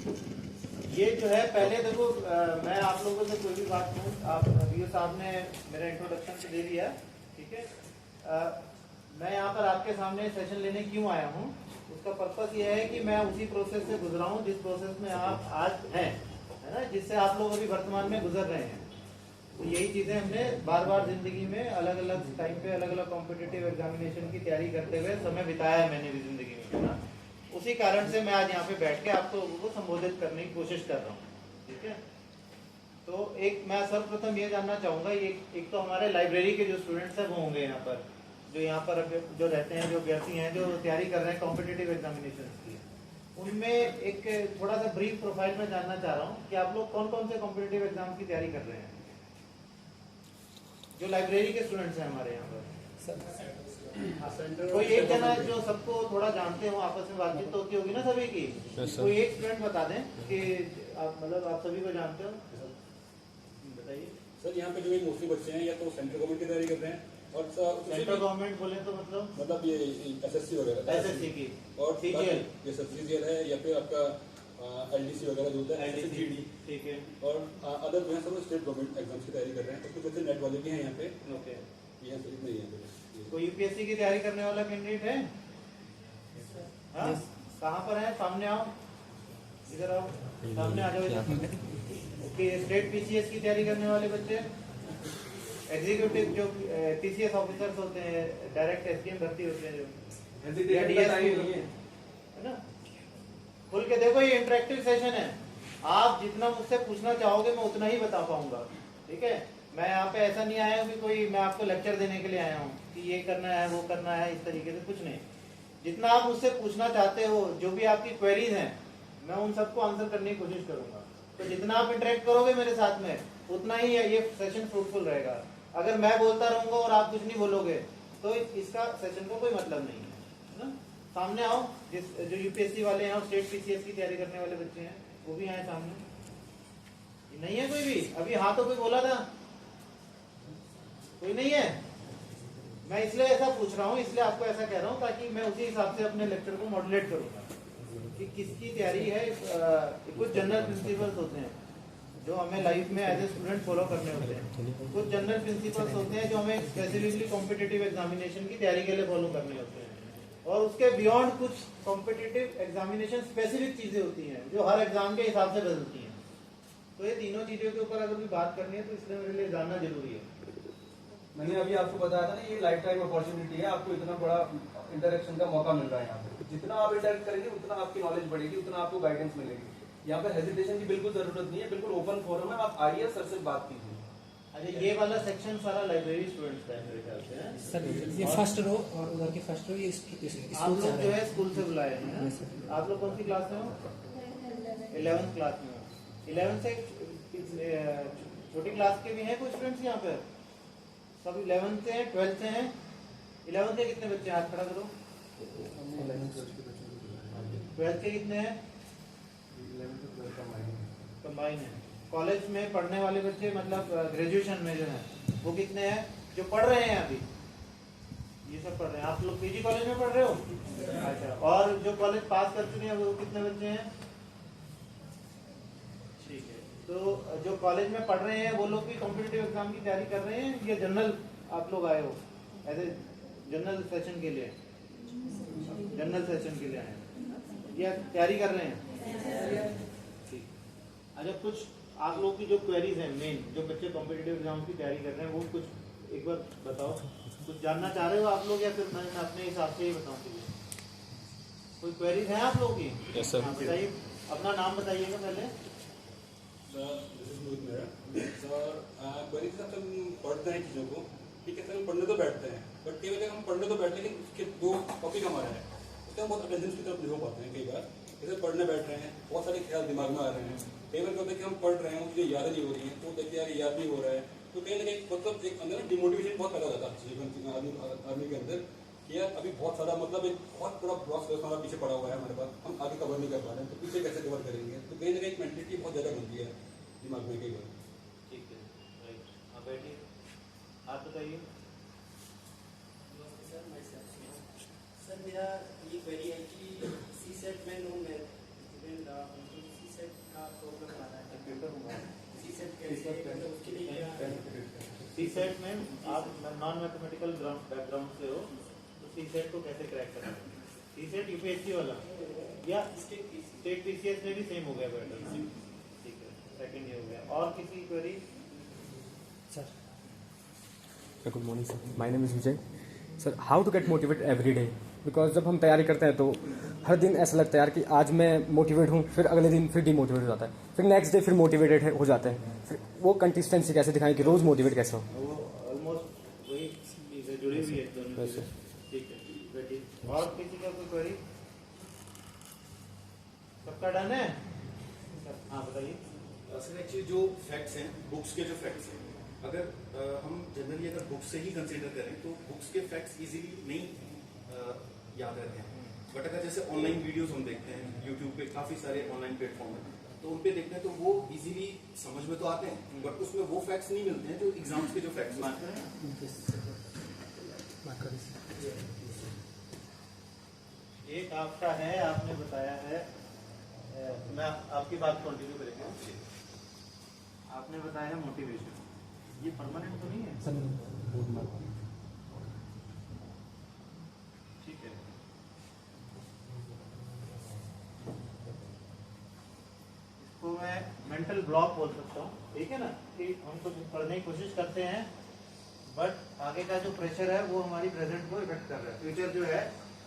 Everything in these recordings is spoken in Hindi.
ये जो है पहले देखो मैं आप लोगों से कोई भी बात कहूँ, आप वीओ साहब ने मेरा इंट्रोडक्शन तो दे दिया, ठीक है। मैं यहाँ पर आपके सामने सेशन लेने क्यों आया हूँ, उसका पर्पस ये है कि मैं उसी प्रोसेस से गुजरा हूँ जिस प्रोसेस में आप आज हैं, है ना, जिससे आप लोग अभी वर्तमान में गुजर रहे हैं। तो यही चीज़ें हमने बार बार जिंदगी में अलग अलग टाइम पे अलग अलग कॉम्पिटिटिव एग्जामिनेशन की तैयारी करते हुए समय बिताया है मैंने भी जिंदगी में, है ना। उसी कारण से मैं आज यहाँ पे बैठ के आप लोगों को संबोधित करने की कोशिश कर रहा हूँ, ठीक है। तो एक मैं सर्वप्रथम ये जानना चाहूँगा, एक तो हमारे लाइब्रेरी के जो स्टूडेंट्स हैं वो होंगे यहाँ पर, जो यहाँ पर जो रहते हैं, जो अभ्यर्थी हैं जो तैयारी कर रहे हैं कॉम्पिटिटिव एग्जामिनेशन की, उनमें एक थोड़ा सा ब्रीफ प्रोफाइल में जानना चाह रहा हूँ कि आप लोग कौन कौन से कॉम्पिटिटिव एग्जाम की तैयारी कर रहे हैं, जो लाइब्रेरी के स्टूडेंट्स हैं हमारे यहाँ पर। कोई एक जना जो सबको थोड़ा जानते हो, आपस में बातचीत तो होती होगी ना सभी की, कोई एक स्टूडेंट बता दें कि आप मतलब आप सभी को जानते हो, बताइए सर। यहाँ पे जो मोस्टली बच्चे हैं या तो सेंट्रल गवर्नमेंट की तैयारी कर रहे हैं, और सेंट्रल गवर्नमेंट बोले तो मतलब ये एसएससी वगैरह, एसएससी की और सीजीएल, ये सीजीएल है, या फिर आपका एलडीसी वगैरह जो होता है, एलडीसी, ठीक है। और अदर जो है सब स्टेट गवर्नमेंट एग्जाम्स की तैयारी कर रहे हैं, तो कुछ बच्चे नेट वाले भी हैं यहाँ पे। ओके, यहाँ से इतना ही है। कोई यूपीएससी की तैयारी करने वाला कैंडिडेट है? हाँ, कहाँ पर है? सामने आओ, इधर आओ, सामने आ जाओ। ओके, स्टेट पीसीएस की तैयारी करने वाले बच्चे, एग्जीक्यूटिव जो पीसीएस ऑफिसर्स होते हैं, डायरेक्ट एसडीएम भर्ती होते हैं जो, है ना। खुल के देखो, ये इंटरेक्टिव सेशन है, आप जितना मुझसे पूछना चाहोगे मैं उतना ही बता पाऊंगा, ठीक है। मैं यहाँ पे ऐसा नहीं आया हूँ कि कोई मैं आपको लेक्चर देने के लिए आया हूँ कि ये करना है वो करना है, इस तरीके से कुछ नहीं। जितना आप मुझसे पूछना चाहते हो, जो भी आपकी क्वेरीज हैं, मैं उन सबको आंसर करने की कोशिश करूंगा। तो जितना आप इंटरेक्ट करोगे मेरे साथ में, उतना ही ये सेशन फ्रूटफुल रहेगा। अगर मैं बोलता रहूंगा और आप कुछ नहीं बोलोगे तो इसका सेशन को कोई मतलब नहीं है ना। सामने आओ, जो यूपीएससी वाले हैं और स्टेट पीसीएस की तैयारी करने वाले बच्चे हैं वो भी आए सामने। नहीं है कोई भी? अभी हाँ तो कोई बोला था? कोई नहीं है? मैं इसलिए ऐसा पूछ रहा हूँ, इसलिए आपको ऐसा कह रहा हूँ ताकि मैं उसी हिसाब से अपने लेक्चर को मॉडुलेट करूंगा कि किसकी तैयारी है। कुछ जनरल प्रिंसिपल्स होते हैं जो हमें लाइफ में एज ए स्टूडेंट फॉलो करने होते हैं, कुछ जनरल प्रिंसिपल्स होते हैं जो हमें स्पेसिफिकली कॉम्पिटिटिव एग्जामिनेशन की तैयारी के लिए फॉलो करने होते हैं, और उसके बियॉन्ड कुछ कॉम्पिटिटिव एग्जामिनेशन स्पेसिफिक चीजें होती हैं जो हर एग्जाम के हिसाब से बदलती हैं। तो ये तीनों चीजों के ऊपर अगर भी बात करनी है तो इसलिए मेरे लिए जानना जरूरी है। मैंने अभी आपको बताया था ना, ये लाइफ टाइम अपॉर्चुनिटी है, आपको इतना बड़ा इंटरेक्शन का मौका मिल रहा है यहाँ पे। जितना आप इंटरेक्ट करेंगे उतना आपकी नॉलेज बढ़ेगी, उतना आपको गाइडेंस मिलेगी। यहाँ पे हेजिटेशन की बिल्कुल जरूरत नहीं है, बिल्कुल ओपन फोरम है, आप आइए सर से बात कीजिए। अच्छा, ये वाला सेक्शन सारा लाइब्रेरी स्टूडेंट्स का है मेरे ख्याल से, है सर। ये फर्स्ट रो और उधर के फर्स्ट रो ये आप लोग जो है स्कूल से बुलाए हैं। आप लोग कौन सी क्लास में हो? 11th क्लास में हो। 11th से छोटी क्लास के भी हैं कुछ स्टूडेंट्स यहाँ पे? सब 11th से हैं, 12th से हैं। 11th के कितने बच्चे? हाथ खड़ा करो। 12th के कितने हैं? कंबाइन है। कॉलेज में पढ़ने वाले बच्चे मतलब ग्रेजुएशन में जो है वो कितने हैं जो पढ़ रहे हैं अभी? ये सब पढ़ रहे हैं। आप लोग पीजी कॉलेज में पढ़ रहे हो? अच्छा, और जो कॉलेज पास कर चुके हैं वो कितने बच्चे हैं? ठीक है। तो जो कॉलेज में पढ़ रहे हैं वो लोग भी कॉम्पिटिटिव एग्जाम की तैयारी कर रहे हैं या जनरल आप लोग आए हो एज ए जनरल सेशन के लिए? जनरल सेशन के लिए आए हैं या तैयारी कर रहे हैं? ठीक। अच्छा, कुछ आप लोग की जो क्वेरीज हैं मेन, जो बच्चे कॉम्पिटिटिव एग्जाम की तैयारी कर रहे हैं, वो कुछ एक बार बताओ। कुछ जानना चाह रहे हो आप लोग या फिर मैं अपने हिसाब से ही बताऊँ? कोई क्वेरीज हैं आप लोगों की? Yes sir. बताइए, अपना नाम बताइएगा पहले। सर क्वेरी के साथ हम पढ़ते हैं चीज़ों को, ठीक है सर। हम पढ़ने तो बैठते हैं, बट कई बार हम पढ़ने तो बैठते हैं लेकिन उसके दो टॉपिक हमारे हैं, उसके हम बहुत अटेंशन की तरफ नहीं हो पाते हैं। कई बार जैसे पढ़ने बैठ रहे हैं, बहुत सारे ख्याल दिमाग में आ रहे हैं। कई बार क्या होता है कि हम पढ़ रहे हैं, वो चीज़ें याद नहीं हो रही हैं, तो देखिए यार याद नहीं हो रहा है, तो कहीं ना कहीं मतलब एक अंदर डिमोटिवेशन बहुत पैदा हो जाता है जीवन आदमी के अंदर कि यार अभी बहुत सारा मतलब एक बहुत बड़ा ब्लॉक हमारा पीछे पड़ा हुआ है हमारे पास, हम आगे कवर नहीं कर पा रहे हैं, तो पीछे कैसे कवर करेंगे? तो कहीं ना कहीं मेंटलिटी बहुत ज़्यादा बनती है दिमाग में कई बार। ठीक है, राइट। हाँ बैठिए, आप बताइए। सर मेरा ये क्वेरी है कि सी सेट में no math student C set C set में आप नॉन मैथमेटिकल बैकग्राउंड से हो तो सी सेट को कैसे क्रैक करेंगे? सी सेट यूपीएससी वाला या स्टेट पीसीएस में भी सेम हो गया पैटर्न? ठीक है, सेकंड ये हो गया। और किसी query? Sir good morning sir, my name is Vijay. Sir how to get motivate every day? Because जब हम तैयारी करते हैं तो हर दिन ऐसा लगता है यार कि आज मैं मोटिवेट हूँ, फिर अगले दिन फिर डिमोटिवेट हो जाता है, फिर नेक्स्ट डे फिर मोटिवेटेड हो जाते हैं। फिर वो कंसिस्टेंसी कैसे दिखाएं कि रोज़ मोटिवेट कैसे हो? वो ऑलमोस्ट वही चीज़ है, जुड़ी हुई है दोनों चीज़ें। ठीक है बेटी, और किसी का कोई क्वेरी? सबका डन है? हाँ बताइए। सर एक्चुअली जो फैक्ट्स हैं, बुक्स के जो फैक्ट्स हैं, अगर हम जनरली अगर बुक्स से ही कंसीडर करें तो बुक्स के फैक्ट्स इजीली नहीं याद रहते हैं। बट अगर जैसे ऑनलाइन वीडियोस हम देखते हैं, यूट्यूब पे काफी सारे ऑनलाइन प्लेटफॉर्म हैं, तो उन पे देखते हैं तो वो इजीली समझ में तो आते हैं, बट उसमें वो फैक्ट्स नहीं मिलते हैं जो एग्जाम्स के जो फैक्ट्स हैं। एक आपका है, आपने बताया है, मैं आपकी बात कंटिन्यू करेंगे। आपने बताया है मोटिवेशन, ये परमानेंट तो नहीं है? ठीक है, इसको मैं मेंटल ब्लॉक बोल सकता हूँ। ठीक है ना, कि हम कुछ पढ़ने की कोशिश करते हैं बट आगे का जो प्रेशर है वो हमारी प्रेजेंट को इफेक्ट कर रहा है। फ्यूचर जो है,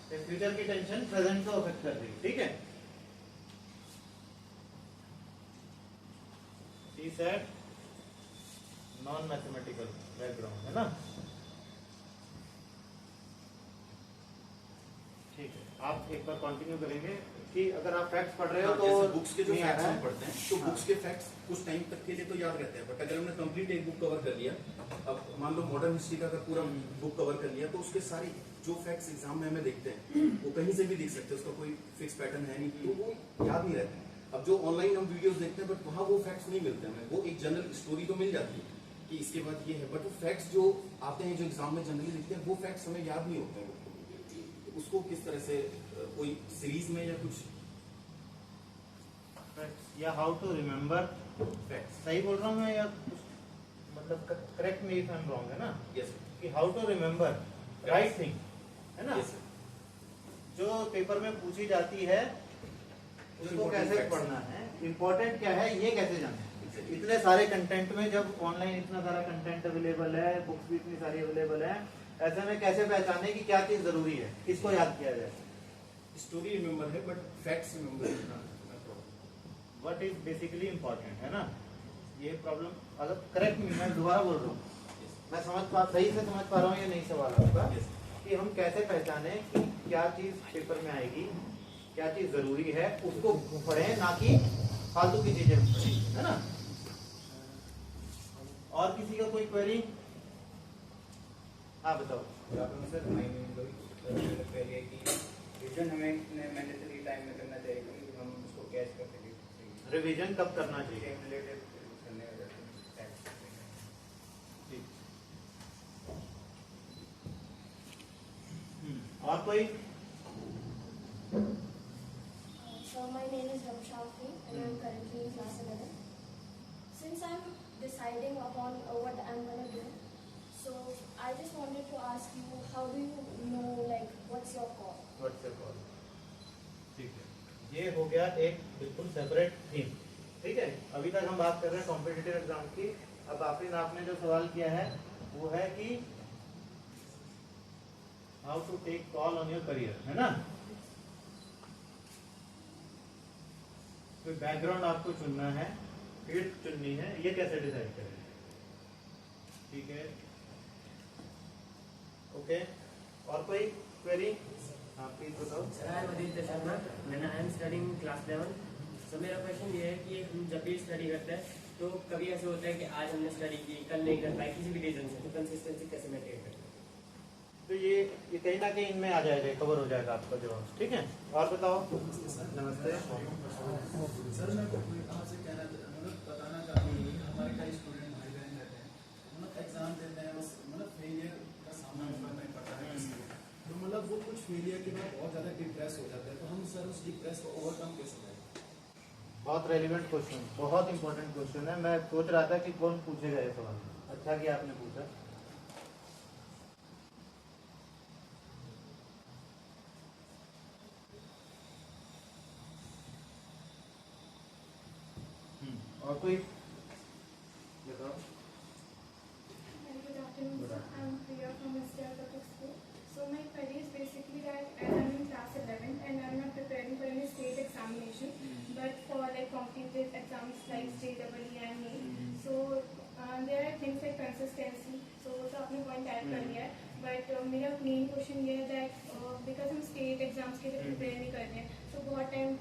फ्यूचर की टेंशन प्रेजेंट को अफेक्ट कर रही है। ठीक है, सी सेट नॉन मैथमेटिकल बैकग्राउंड है ना? ठीक है, आप एक बार कंटिन्यू करेंगे कि अगर आप फैक्ट्स पढ़ रहे हो तो बुक्स के जो नहीं आ फैक्ट्स रहा है। हम पढ़ते हैं तो बुक्स के फैक्ट्स कुछ टाइम तक के लिए तो याद रहते हैं, बट अगर हमने कंप्लीट एक बुक कवर कर लिया, अब मान लो मॉडर्न हिस्ट्री का अगर पूरा बुक कवर कर लिया, तो उसके सारे जो फैक्ट्स एग्जाम में हमें देखते हैं वो कहीं से भी दिख सकते हैं, उसका कोई फिक्स पैटर्न है नहीं, तो वो याद नहीं रहते हैं। अब जो ऑनलाइन हम वीडियोस देखते हैं बट वहाँ वो फैक्ट्स नहीं मिलते हमें, वो एक जनरल स्टोरी तो मिल जाती है कि इसके बाद ये है, बट वो फैक्ट्स जो आते हैं जो एग्जाम में जनरली लिखते हैं वो फैक्ट्स हमें याद नहीं होते हैं। उसको किस तरह से कोई सीरीज में या कुछ या हाउ टू रिमेम्बर फैक्ट्स? सही बोल रहा हूँ मैं या कुछ मतलब correct me if I am wrong, है ना? यस कि how to remember right thing, है ना? यस जो पेपर में पूछी जाती है उसको कैसे पढ़ना है, इम्पोर्टेंट क्या है, ये कैसे जानना है। इतने सारे कंटेंट में, जब ऑनलाइन इतना सारा कंटेंट अवेलेबल है, बुक्स भी इतनी सारी अवेलेबल है, ऐसे में कैसे पहचाने कि क्या चीज जरूरी है, किसको याद किया जाए? स्टोरी रिमेम्बर है but facts remember what is basically important, है ना? ये प्रॉब्लम, अगर करेक्ट मैं दोबारा बोल रहा हूँ, मैं सही से समझ पा रहा हूँ ये नहीं सवाल आपका, कि हम कैसे पहचाने कि क्या चीज पेपर में आएगी, क्या चीज जरूरी है, उसको पढ़ें, ना कि फालतू की चीजें पढ़ें, है ना? और किसी का कोई क्वेरी? हाँ बताओ। सर पहले कि रिवीजन हमें मैंडेटरी टाइम में करना चाहिए कि हम उसको कैच कर सकें। रिवीजन कब करना चाहिए? रिलेटेड करने का और कोई? So my name is Ramsha Afri and I'm currently in class 11. Since I'm deciding upon what I'm gonna do, so I just wanted to ask you, how do you know like what's your call? What's your call? ठीक है, ये हो गया एक बिल्कुल सेपरेट थीम। ठीक है, अभी तक हम बात कर रहे हैं कॉम्पिटिटिव एग्जाम की। अब आपने जो सवाल किया है वो है कि how to take call on your career, है ना? कोई बैकग्राउंड आपको चुनना है, फील्ड चुननी है, ये कैसे डिसाइड करें? ठीक है, ओके, और कोई क्वेरी? हाँ प्लीज बताओ। Sir I am Aditya Sharma and I am studying class 11। सो मेरा क्वेश्चन ये है कि हम जब भी स्टडी करते हैं तो कभी ऐसे होता है कि आज हमने स्टडी की, कल नहीं कर पाए, किसी भी रीजन से, तो कंसिस्टेंसी कैसे मेंटेन करते हैं? तो ये कहीं ना कहीं इनमें आ जाएगा, कवर हो जाएगा आपका जवाब। ठीक है, और बताओ। नमस्ते सर, मैं आपसे कहना बताना चाहता हूँ कि हमारे कई स्टूडेंट भाई बहन रहते हैं, एग्जाम देते हैं, बस फेलियर का सामना करना पड़ता है, तो वो कुछ फेलियर के बाद बहुत ज़्यादा डिप्रेस हो जाता है, तो हम सर उस डिप्रेस को ओवरकम कैसे करें? बहुत रेलिवेंट क्वेश्चन, बहुत इंपॉर्टेंट क्वेश्चन है। मैं सोच रहा था कि कौन पूछेगा ये सवाल, अच्छा कि आपने पूछा। और कोई बताओ। Good afternoon, sir. I'm Priya from SDR Public School. So my query is basically that as I'm in class 11 and I'm not preparing for any state examination, but for like competitive exams like state EE and NEET. So there are things like consistency. So आपने point add कर लिया है, but मेरा main question ये है that because हम state exams के लिए prepare नहीं कर रहे हैं, so बहुत time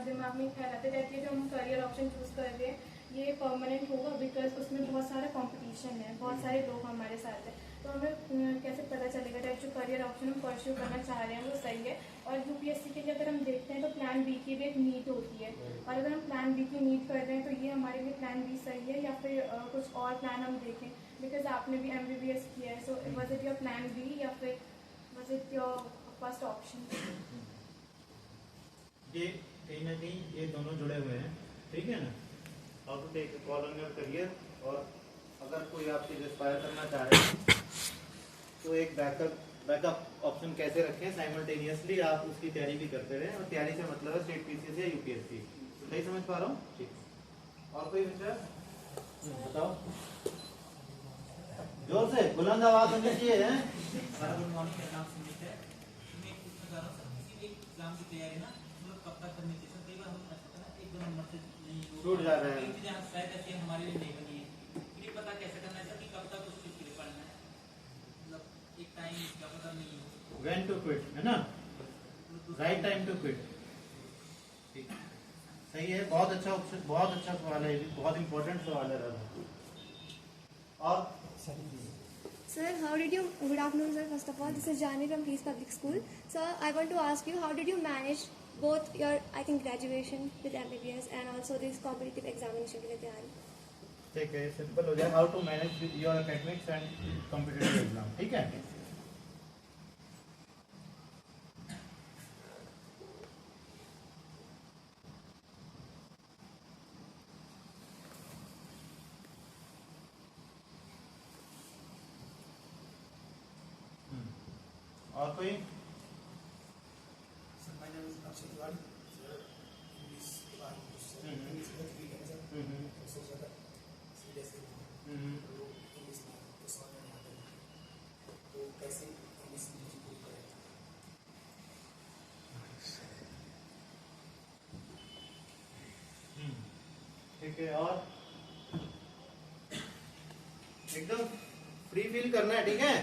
दिमाग में ख्याल आते रहते हैं जो हम career option choose कर रहे हैं ये परमानेंट होगा, बिकॉज उसमें बहुत सारा कंपटीशन है, बहुत सारे लोग हमारे साथ हैं, तो हमें कैसे पता चलेगा कि जो करियर ऑप्शन हम परस्यू करना चाह रहे हैं वो सही है। और यूपीएससी के लिए अगर हम देखते हैं तो प्लान बी की भी एक नीट होती है, और अगर हम प्लान बी की नीट कर रहे हैं तो ये हमारे लिए प्लान बी सही है या फिर कुछ और प्लान हम देखें, बिकॉज आपने भी MBBS किया है, so was it your plan B या फिर was it your first option? ये कहीं ना कहीं ये दोनों जुड़े हुए हैं, ठीक है ना। How to take call on your career, और अगर कोई आप चीज एस्पायर करना चाह रहे हैं तो एक बैकअप ऑप्शन कैसे रखें, साइमल्टेनियसली आप उसकी तैयारी भी करते रहें, और तैयारी से मतलब है स्टेट पीसीएस या यूपीएससी। सही समझ पा रहा हूँ? ठीक। और कोई विचार बताओ, जोर से बुलंद आवाज होनी चाहिए है। गुड मॉर्निंग, मेरा नाम सुमित है। मैं पूछना चाह रहा हूँ सर, किसी भी एग्जाम की तैयारी ना मतलब कब तक करनी चाहिए? कई बार हम एक दो नंबर से नहीं छूट जा रहे हैं, शायद ऐसी हमारे लिए नहीं बनी है, फिर पता कैसे करना है सर कि कब तक उस चीज के लिए पढ़ना है, मतलब एक टाइम का पता नहीं हो। व्हेन टू क्विट है ना, राइट टाइम टू क्विट। ठीक, सही है, बहुत अच्छा ऑप्शन, बहुत अच्छा सवाल है, ये भी बहुत इंपॉर्टेंट सवाल है राजा। और Sir, how did you, good afternoon sir, first of all, this is Jani from Peace Public School. Sir, I want to ask you, how did you manage both your, I think, graduation with MBBS and also this competitive examination के लिए तैयारी? ठीक है, सिंपल हो जाए, how to manage with your academics and competitive exam, ठीक है। और कोई? ठीक है, और एकदम फ्री फील करना है, ठीक है।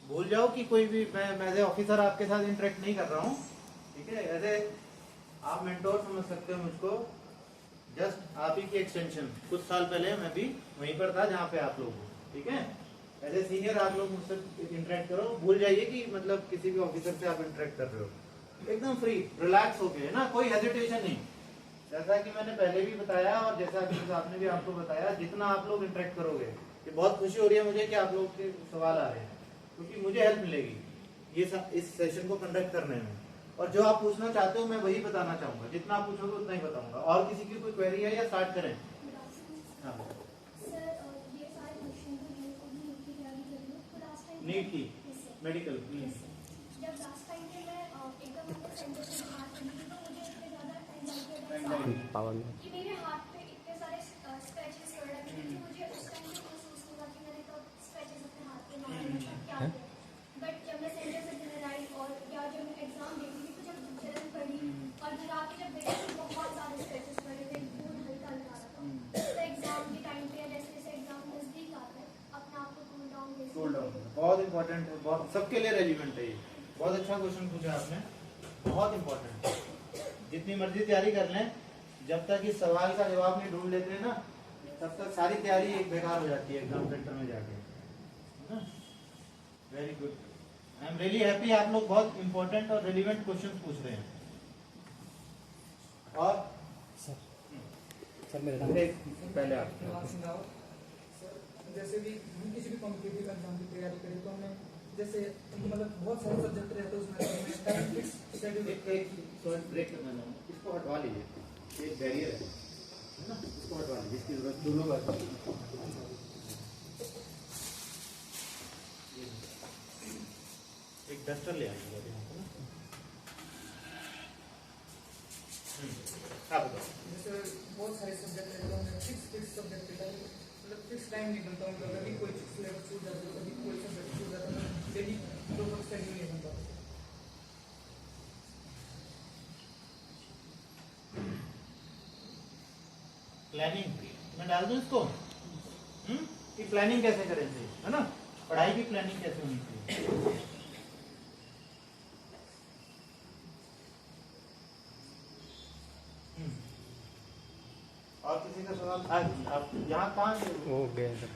भूल जाओ कि कोई भी मैं एज ए ऑफिसर आपके साथ इंटरेक्ट नहीं कर रहा हूँ, ठीक है। एज ए आप मेंटोर समझ सकते हो मुझको, जस्ट आप ही की एक्सटेंशन। कुछ साल पहले मैं भी वहीं पर था जहाँ पे आप लोग हो, ठीक है। एज ए सीनियर आप लोग मुझसे इंटरेक्ट करो, भूल जाइए कि मतलब किसी भी ऑफिसर से आप इंटरेक्ट कर रहे हो, एकदम फ्री रिलैक्स होके, है ना, कोई हेजिटेशन नहीं। जैसा कि मैंने पहले भी बताया और जैसा कि आपने भी आपको बताया, जितना आप लोग इंटरेक्ट करोगे, ये बहुत खुशी हो रही है मुझे कि आप लोग के सवाल आ रहे हैं, क्योंकि मुझे हेल्प मिलेगी ये इस सेशन को कंडक्ट करने में। और जो आप पूछना चाहते हो मैं वही बताना चाहूंगा, जितना आप पूछोगे उतना ही बताऊंगा। और किसी की कोई क्वेरी है या स्टार्ट करें? हाँ, नीट की मेडिकल पावर में कि मेरे हाथ पे इतने सारे स्क्रैचेस पड़ रहे थे कि मुझे उस टाइम पे महसूस हुआ कि मैंने कब स्क्रैचेस अपने हाथ पे मारे हैं, क्या किया। बट जब मैं सेंटर से घर आई और या जब मैं एग्जाम देती थी तो जब जलन पड़ी और घर आके जब देखी तो बहुत सारे स्क्रैचेस पड़े थे, खून हल्का हल्का था। तो एग्जाम के टाइम पे जैसे जैसे एग्जाम नजदीक आता है अपने आप को कूल डाउन, बहुत इंपॉर्टेंट है, बहुत सबके लिए रेलिवेंट है ये। बहुत अच्छा क्वेश्चन पूछा आपने, बहुत इंपॉर्टेंट है। जितनी मर्जी तैयारी कर लें, जब तक इस सवाल का जवाब नहीं ढूंढ लेते ना, तब तक सारी तैयारी एक बेकार हो जाती है एग्जाम सेंटर में जाके, है ना। Very good, I am really happy, आप लोग बहुत इंपॉर्टेंट और रेलिवेंट क्वेश्चन पूछ रहे हैं। और सर मेरा पहले आप जैसे भी हम किसी भी कॉम्पिटिटिव एग्जाम की तैयारी करें तो हमें जैसे मतलब बहुत सारे सब्जेक्ट रहते हैं उसमें टाइम फिक्स शेड्यूल। एक ब्रेक करना चाहूँगा, इसको हटवा लीजिए। एक बैरियर है ना, उसको हटवा लीजिए, जिसकी जरूरत दोनों बात। एक डस्टर ले आइएगा अभी यहाँ पे ना। आप बताओ। जैसे बहुत सारे सब्जेक्ट है, फिक्स सब्जेक्ट है, मतलब फिक्स टाइम निकलता हूँ, कभी कोई सिलेबस छूट जाता है, कभी कोई सब्जेक्ट छूट जाता है, डेली दो वक्त स्टडी नहीं बनता। प्लानिंग मैं डाल दूं इसको, कि प्लानिंग कैसे करेंगे, है ना, पढ़ाई की प्लानिंग कैसे होनी चाहिए। और किसी का सवाल? आप यहाँ कहाँ से हो गया सर।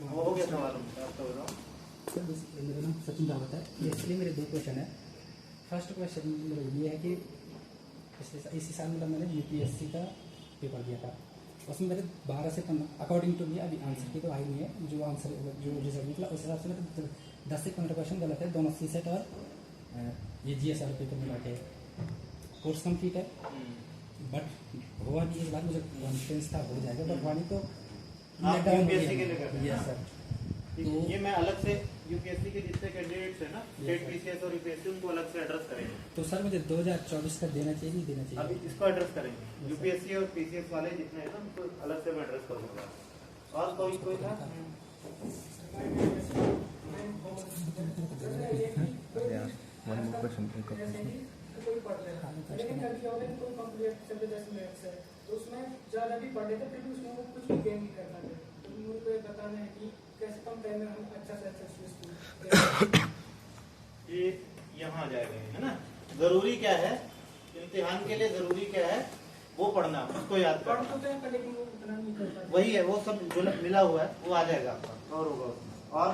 वो हो गया सवाल उनका, आप तो बताओ। सर मेरा नाम सचिन रावत है। बेसिकली मेरे दो क्वेश्चन है। फर्स्ट क्वेश्चन मेरा ये है कि इसी साल मतलब मैंने यूपीएससी का पेपर दिया था, उसमें मेरे 12 से 15 अकॉर्डिंग टू मी, अभी आंसर की तो आई नहीं है, जो आंसर जो रिजल्ट निकला उस हिसाब से मेरे 10 से 15 क्वेश्चन गलत है, दोनों सीसेट और ये जीएसआर पेपर मिला के। कोर्स कंप्लीट है बट हुआ नहीं, इस बार मुझे कॉन्फिडेंस था हो जाएगा, बट हुआ नहीं, तो आप यूपीएससी के लिए कर रहे हैं? Yes sir. तो ये मैं अलग से यूपीएससी के जितने कैंडिडेट्स हैं ना, स्टेट पीसीएस और यूपीएससी, उनको अलग से एड्रेस करेंगे। तो सर मुझे 2024 का देना चाहिए नहीं देना चाहिए? अभी इसको एड्रेस करेंगे, यूपीएससी और पीसीएस वाले जितने हैं ना, उनको अलग से मैं एड्रेस करूंगा। और कोई था? One more question. कोई पढ़ लेगा, लेकिन कभी क्या होता है, कोई कंप्लीट सब्जेक्ट जैसे मैथ्स है, तो उसमें ज़्यादा भी पढ़ लेते, फिर भी उसमें वो कुछ भी गेन नहीं कर पाते। तो मुझे बताना है कि कैसे कम टाइम में हम अच्छा से अच्छा ये यहाँ आ जाएगा, है ना। जरूरी क्या है इम्तिहान के लिए, जरूरी क्या है वो पढ़ना, उसको याद पढ़ करना। तो हैं, लेकिन वो उतना नहीं कर पाते। वही है, वो सब जो मिला हुआ है वो आ जाएगा आपका, और होगा उसमें। और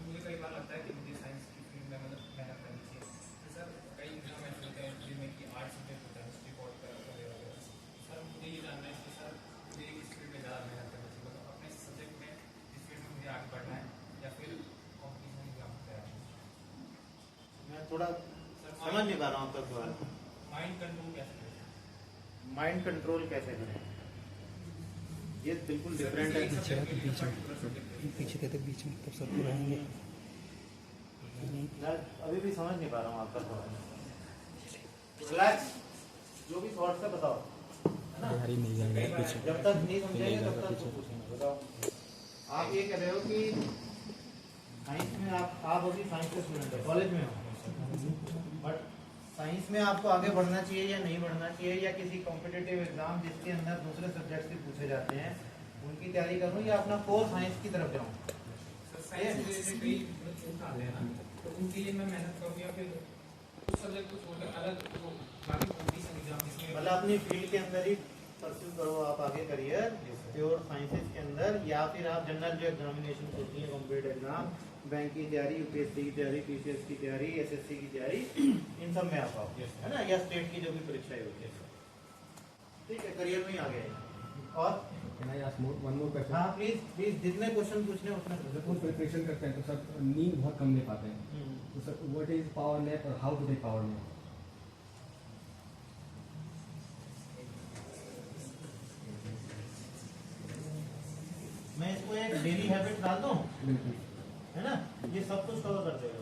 मुझे कई बार लगता है कि मुझे साइंस की फील्ड में मतलब मेहनत करनी चाहिए, तो सर कई एग्जाम ऐसे होते हैं जिनमें कि आर्ट सब्जेक्ट होता है, हिस्ट्री पॉलिट वगैरह। सर मुझे ये जानना है कि सर मुझे इस फील्ड में ज़्यादा मेहनत करनी चाहिए, मतलब अपने सब्जेक्ट में इस फील्ड में मुझे आगे बढ़ना है या फिर कॉम्पिटिशन एग्जाम तैयार करना है। मैं थोड़ा समझ नहीं पा रहा हूँ आपका सवाल। माइंड कंट्रोल कैसे करें? माइंड कंट्रोल कैसे करें, ये बिल्कुल डिफरेंट है। पीछे थे तो बीच में तब सब रहेंगे। यार अभी भी समझ नहीं पा रहा हूँ आपका सवाल। रिलैक्स, जो भी थॉट्स है बताओ, है ना। नहीं जाएगा पीछे। जब तक नहीं समझेंगे तब तक तो पूछेंगे। बताओ, आप ये कह रहे हो कि साइंस में आप अभी साइंस के स्टूडेंट हो, कॉलेज में हो, बट साइंस में आपको आगे बढ़ना चाहिए या नहीं बढ़ना चाहिए, या किसी कॉम्पिटिटिव एग्जाम जिसके अंदर दूसरे सब्जेक्ट भी पूछे जाते हैं उनकी तैयारी करूँ, या अपना कोर साइंस की तरफ जाऊँ? साइंस रिलेटेड कई छूट आते हैं ना, तो उनके लिए मैं मेहनत करूँ या फिर उस सब्जेक्ट को छोड़कर अलग वो बाकी कॉम्पिटिशन एग्जाम जिसमें मतलब अपनी फील्ड के अंदर ही परस्यू करो आप आगे करियर प्योर साइंसेज के अंदर, या फिर आप जनरल जो एग्जामिनेशन होती है कॉम्पिटेटिव एग्जाम, बैंक की तैयारी, यूपीएससी की तैयारी, पीसीएस की तैयारी, एसएससी की तैयारी, इन सब में आप आओ, है ना, या स्टेट की जो भी परीक्षाएं होती है, ठीक है, करियर में ही आ गए। और वन मोर क्वेश्चन। हाँ प्लीज प्लीज, जितने क्वेश्चन पूछने उतने जब हम प्रिपरेशन करते हैं तो सर नींद बहुत कम ले पाते हैं, तो sir what is power nap और how to take power nap? मैं इसको एक डेली हैबिट डाल दूं, बिल्कुल। है ना, ये सब कुछ कवर कर देगा।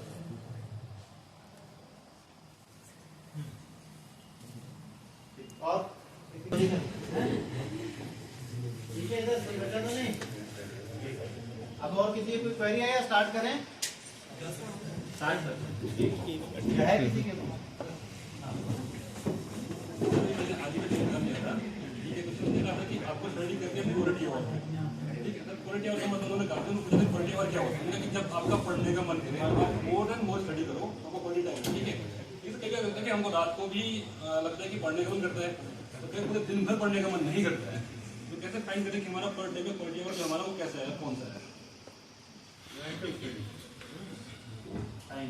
और ठीक है, इधर से बेटा तो नहीं। अब और किसी की कोई क्वेरी है या स्टार्ट करें? स्टार्ट करते हैं। है किसी के? आपको स्टडी करके प्योरिटी और ठीक है, प्योरिटी और का मतलब उन्होंने कहा था प्योरिटी और क्या होता है कि जब आपका पढ़ने का मन करे आप मोर एंड मोर स्टडी करो, आपको क्वालिटी टाइम, ठीक है। इससे क्या होता है कि हमको रात को भी लगता है कि पढ़ने का मन करता है, तो फिर पूरे दिन भर पढ़ने का मन नहीं करता है, तो कैसे फाइंड करें कि हमारा पर डे में क्वालिटी और जो हमारा वो कैसा है, कौन सा है? टाइम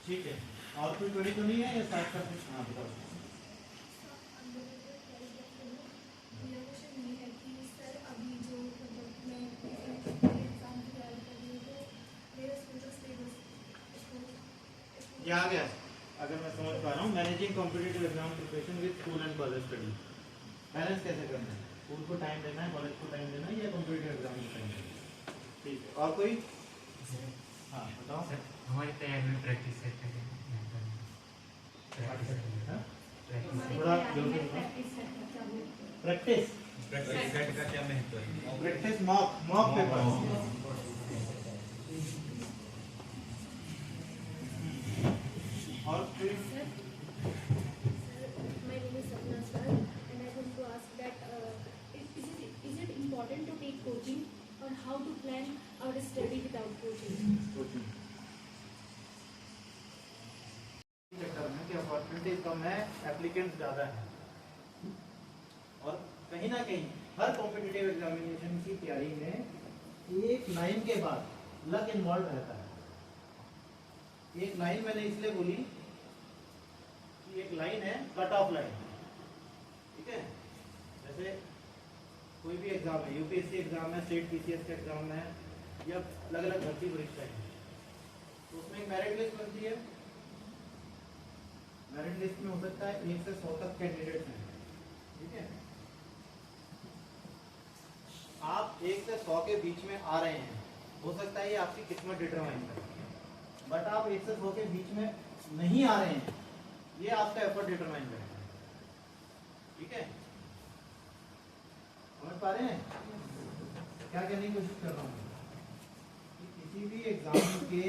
ठीक है। और कोई क्वेरी तो नहीं है या साथ साथ? हाँ बताओ। मेरा क्वेश्चन ये है कि सर अभी जो मतलब मैं एग्जाम की तैयारी कर रही हूँ तो मेरे स्कूल का सिलेबस ये आ गया अगर मैं समझ पा रहा हूँ। Managing competitive exam preparation with school and college study, balance कैसे करना है? स्कूल को टाइम देना है, कॉलेज को टाइम देना है, या कॉम्पिटिटिव एग्जाम को टाइम देना है? ठीक है, और कोई? हाँ बताओ। हमारी तैयारी में प्रैक्टिस करते हैं। थोड़ा जोर से प्रैक्टिस। प्रैक्टिस सेट का क्या महत्व है? Practice mock paper. और कोई? My name is Sapna sir, and I want to ask that is it important to take coaching, or how to plan our study without coaching? चक्कर में कि अपॉर्चुनिटीज कम है, एप्लीकेंट्स ज़्यादा है, और कहीं ना कहीं हर कॉम्पिटिटिव एग्जामिनेशन की तैयारी में एक लाइन के बाद लक इन्वॉल्व रहता है। एक लाइन मैंने इसलिए बोली कि एक लाइन है कट ऑफ लाइन, ठीक है? जैसे कोई भी एग्जाम है, यूपीएससी एग्जाम है, स्टेट पीसीएस का एग्जाम है, या अलग अलग भर्ती परीक्षाएं हैं, तो उसमें एक मेरिट लिस्ट बनती है। मेरिट लिस्ट में हो सकता है 1 से 100 तक कैंडिडेट हैं, ठीक है? आप 1 से 100 के बीच में आ रहे हैं, हो सकता है ये आपकी किस्मत डिटरमाइन करे, बट आप 1 से 100 के बीच में नहीं आ रहे हैं, ये आपका एफर्ट डिटरमाइन करेगा, ठीक है? समझ पा रहे हैं क्या कहने की कोशिश कर रहा हूँ? किसी भी एग्जाम के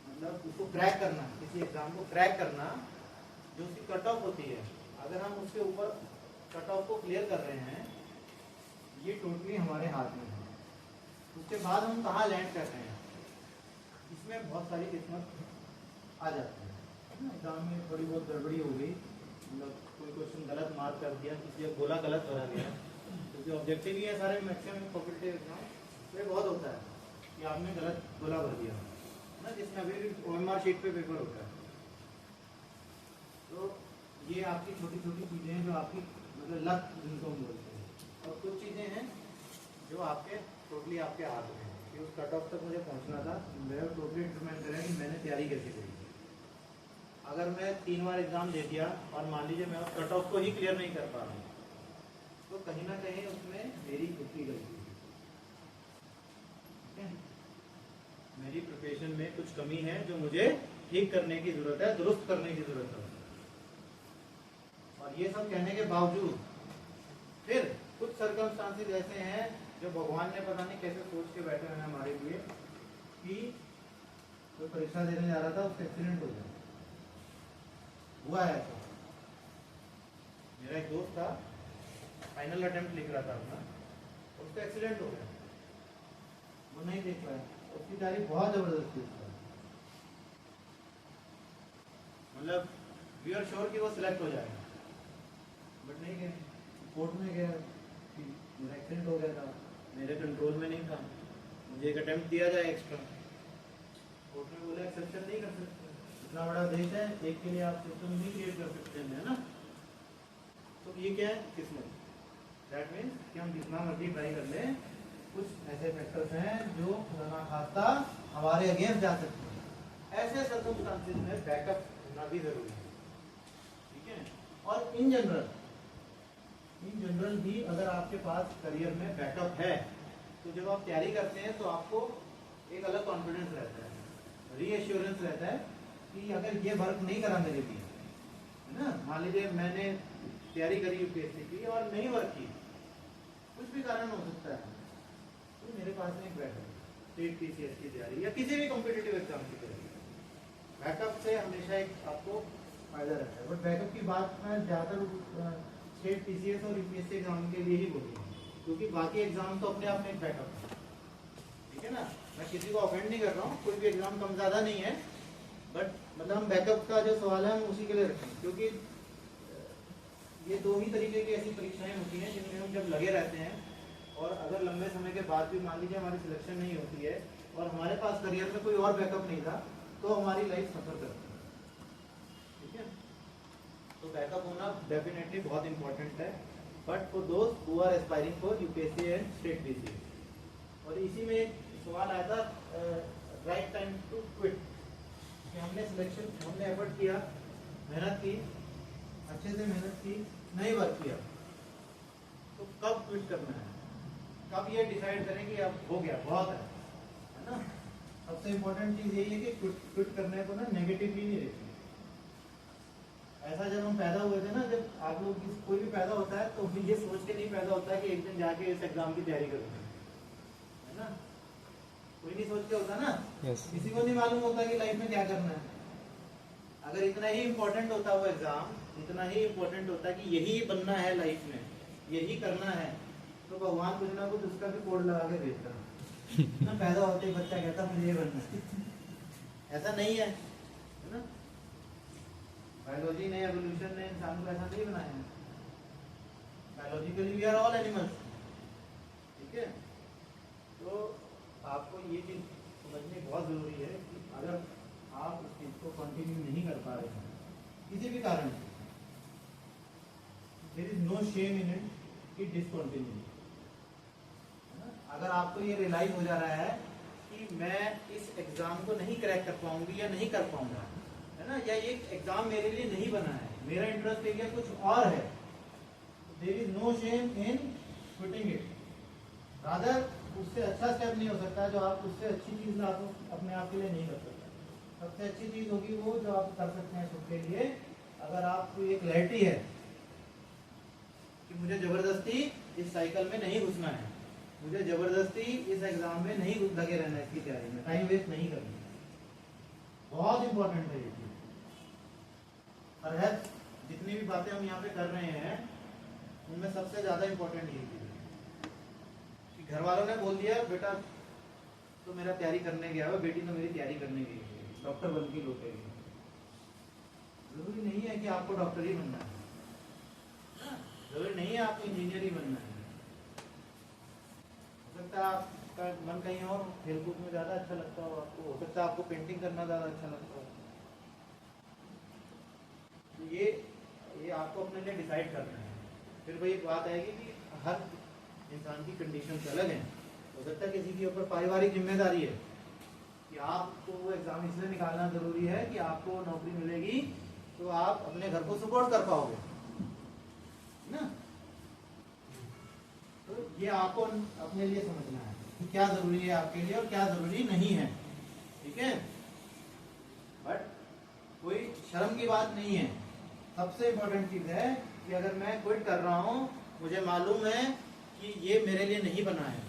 मतलब उसको क्रैक करना, किसी एग्जाम को क्रैक करना, जो उसकी कट ऑफ होती है, अगर हम उसके ऊपर कट ऑफ को क्लियर कर रहे हैं, ये टोटली हमारे हाथ में है। उसके बाद हम कहाँ लैंड कर रहे हैं, इसमें बहुत सारी किस्मत आ जाती है। एग्जाम में थोड़ी बहुत गड़बड़ी हो गई, मतलब कोई क्वेश्चन गलत मार्क कर दिया, किसी गोला गलत भरा गया, क्योंकि ऑब्जेक्टिव ही है सारे मैक्सिमम कॉम्पिटिटिव एग्जाम, तो ये बहुत होता है कि आपने गलत गोला भर दिया ना, जिसमें अभी भी OMR शीट पे पेपर होता है। तो ये आपकी छोटी छोटी चीज़ें हैं जो आपकी मतलब लक जिनको हम बोलते हैं, और कुछ चीज़ें हैं जो आपके टोटली आपके हाथ में है कि उस कट ऑफ तक मुझे पहुंचना था। मेरा टोटली डिटरमाइन करें कि मैंने तैयारी कैसे करी। अगर मैं 3 बार एग्जाम दे दिया और मान लीजिए मैं उस कट ऑफ को ही क्लियर नहीं कर पा रहा हूँ, तो कहीं ना कहीं उसमें मेरी खुद की गलती है, मेरी प्रिपरेशन में कुछ कमी है जो मुझे ठीक करने की जरूरत है, दुरुस्त करने की जरूरत है। और ये सब कहने के बावजूद फिर कुछ सर्कमस्टांसेस ऐसे हैं जो भगवान ने पता नहीं कैसे सोच के बैठे हुए हैं हमारे लिए, कि कोई परीक्षा देने जा रहा था, उसका एक्सीडेंट हो गया। हुआ है ऐसा। मेरा एक दोस्त था, फाइनल अटेम्प्ट लिख रहा था अपना, उसका एक्सीडेंट हो गया, वो नहीं देख पाया। उसकी तैयारी बहुत जबरदस्ती थी, मतलब वी आर श्योर कि वो सिलेक्ट हो जाएगा, बट नहीं गए। कोर्ट में गया कि मेरा एक्सीडेंट हो गया था, मेरे कंट्रोल में नहीं था, मुझे एक अटेम्प्ट दिया जाए एक्स्ट्रा। कोर्ट में बोला एक्सेप्शन नहीं कर सकते, इतना बड़ा देश है, एक के लिए आप सिस्टम नहीं क्रिएट कर सकते हैं, है ना? तो ये क्या है? किस्मत। दैट मीन्स कि हम जितना मर्जी ट्राई कर लें, कुछ ऐसे फैक्टर्स हैं जो खुदा ना खास्ता हमारे अगेंस्ट जा सकते हैं। ऐसे सर्कमस्टांसेस में बैकअप होना भी जरूरी है, ठीक है? और इन जनरल भी अगर आपके पास करियर में बैकअप है, तो जब आप तैयारी करते हैं तो आपको एक अलग कॉन्फिडेंस रहता है, रीएश्योरेंस रहता है कि अगर ये वर्क नहीं करा मेरे लिए, है ना? मान लीजिए मैंने तैयारी करी यूपीएससी की और नहीं वर्क की, कुछ भी कारण हो सकता है, तो मेरे पास में एक बैकअप, स्टेट पीसीएस की तैयारी या किसी भी कॉम्पिटिटिव एग्जाम की तैयारी, बैकअप से हमेशा एक आपको फायदा रहता है। बट बैकअप की बात मैं ज़्यादातर स्टेट पीसीएस और यूपीएससी एग्जाम के लिए ही बोलूँगा, क्योंकि बाकी एग्जाम तो अपने आप में एक बैकअप है, ठीक है ना? मैं किसी को ऑफेंड नहीं कर रहा हूँ, कोई भी एग्जाम कम ज़्यादा नहीं है, बट मतलब हम बैकअप का जो सवाल है हम उसी के लिए रखें, क्योंकि ये 2 ही तरीके की ऐसी परीक्षाएं होती हैं जिनमें हम जब लगे रहते हैं, और अगर लंबे समय के बाद भी मान लीजिए हमारी सिलेक्शन नहीं होती है और हमारे पास करियर में कोई और बैकअप नहीं था, तो तो हमारी लाइफ सफर करती है। ठीक है, तो बैकअप होना डेफिनेटली बहुत इंपॉर्टेंट है, but for those who are aspiring for UPSC and state PCS. और इसी में एक सवाल आया था, राइट टाइम टू क्विट, कि हमने एफर्ट किया, मेहनत की, अच्छे से मेहनत की, नहीं वर्क किया, तो कब क्विट करना है, कब ये डिसाइड करें कि अब हो गया, बहुत है ना। सबसे इम्पोर्टेंट चीज़ यही है कि क्विट करने को ना नेगेटिवली नहीं देखना। ऐसा जब हम पैदा हुए थे ना, जब आप लोग कोई भी पैदा होता है तो ये सोच के नहीं पैदा होता है कि एक दिन जाके इस एग्जाम की तैयारी करूँगा, है ना। कोई नहीं सोच के होता ना, किसी को नहीं मालूम होता कि लाइफ में क्या करना है। अगर इतना ही इम्पोर्टेंट होता वो एग्जाम, इतना ही इम्पोर्टेंट होता कि यही बनना है लाइफ में, यही करना है, तो भगवान कुछ ना कुछ उसका भी कोड लगा के भेजता ना। पैदा होते ही बच्चा कहता मुझे ये बनना है, ऐसा नहीं है, है ना। बायोलॉजी ने, एवोल्यूशन ने इंसान को ऐसा नहीं बनाया है। Biologically we are all animals. ठीक है, तो आपको ये चीज समझनी बहुत जरूरी है कि अगर आप उस चीज को कंटिन्यू नहीं कर पा रहे हैं किसी भी कारण से, there is no shame in it कि डिसकंटिन्यू। अगर आपको ये रियलाइज हो जा रहा है कि मैं इस एग्जाम को नहीं क्रैक कर पाऊंगी या नहीं कर पाऊंगा, है ना, या ये एग्जाम मेरे लिए नहीं बना है, मेरा इंटरेस्ट एरिया कुछ और है, there is no shame in quitting it. Rather उससे अच्छा स्टेप नहीं हो सकता जो आप उससे अच्छी चीज ना आप अपने आप के लिए नहीं कर सकते। सबसे अच्छी चीज होगी वो जो आप कर सकते हैं खुद के लिए, अगर आपको ये क्लैरिटी है कि मुझे जबरदस्ती इस साइकिल में नहीं घुसना है, मुझे जबरदस्ती इस एग्जाम में नहीं लगे रहना है, इसकी तैयारी में टाइम वेस्ट नहीं करना। बहुत इंपॉर्टेंट है ये चीज। और है जितनी भी बातें हम यहाँ पे कर रहे हैं उनमें सबसे ज्यादा इंपॉर्टेंट ये चीज है कि घर वालों ने बोल दिया बेटा तो मेरा तैयारी करने गया है, बेटी तो मेरी तैयारी करने गई है, डॉक्टर बन के लौटेगी। जरूरी नहीं है कि आपको डॉक्टर ही बनना है, जरूरी नहीं है आपको इंजीनियर ही बनना है। हो सकता है आपका मन कहीं और खेलकूद में ज्यादा अच्छा लगता हो आपको, हो सकता है आपको पेंटिंग करना ज्यादा अच्छा लगता हो। तो ये आपको अपने लिए डिसाइड करना है। फिर वही बात आएगी कि हर इंसान की कंडीशन अलग है। हो सकता है किसी के ऊपर पारिवारिक जिम्मेदारी है कि आपको वो एग्जाम इसलिए निकालना जरूरी है कि आपको नौकरी मिलेगी तो आप अपने घर को सपोर्ट कर पाओगे ना। तो ये आपको अपने लिए समझना है कि क्या जरूरी है आपके लिए और क्या जरूरी नहीं है। ठीक है, बट कोई शर्म की बात नहीं है। सबसे इम्पोर्टेंट चीज है कि अगर मैं क्विट कर रहा हूँ, मुझे मालूम है कि ये मेरे लिए नहीं बना है,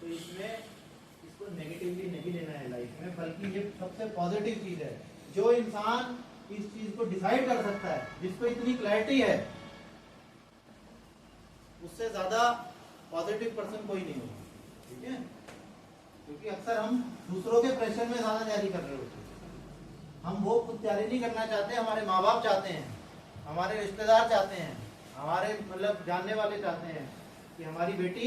तो इसको नेगेटिवली नहीं लेना है लाइफ में, बल्कि ये सबसे पॉजिटिव चीज है। जो इंसान इस चीज को डिसाइड कर सकता है, जिसको इतनी क्लैरिटी है, उससे ज्यादा पॉजिटिव पर्सन कोई नहीं होगा। ठीक है, क्योंकि अक्सर हम दूसरों के प्रेशर में ज्यादा तैयारी कर रहे होते हैं। हम वो खुद तैयारी नहीं करना चाहते, हमारे माँ बाप चाहते हैं, हमारे रिश्तेदार चाहते हैं, हमारे मतलब जानने वाले चाहते हैं कि हमारी बेटी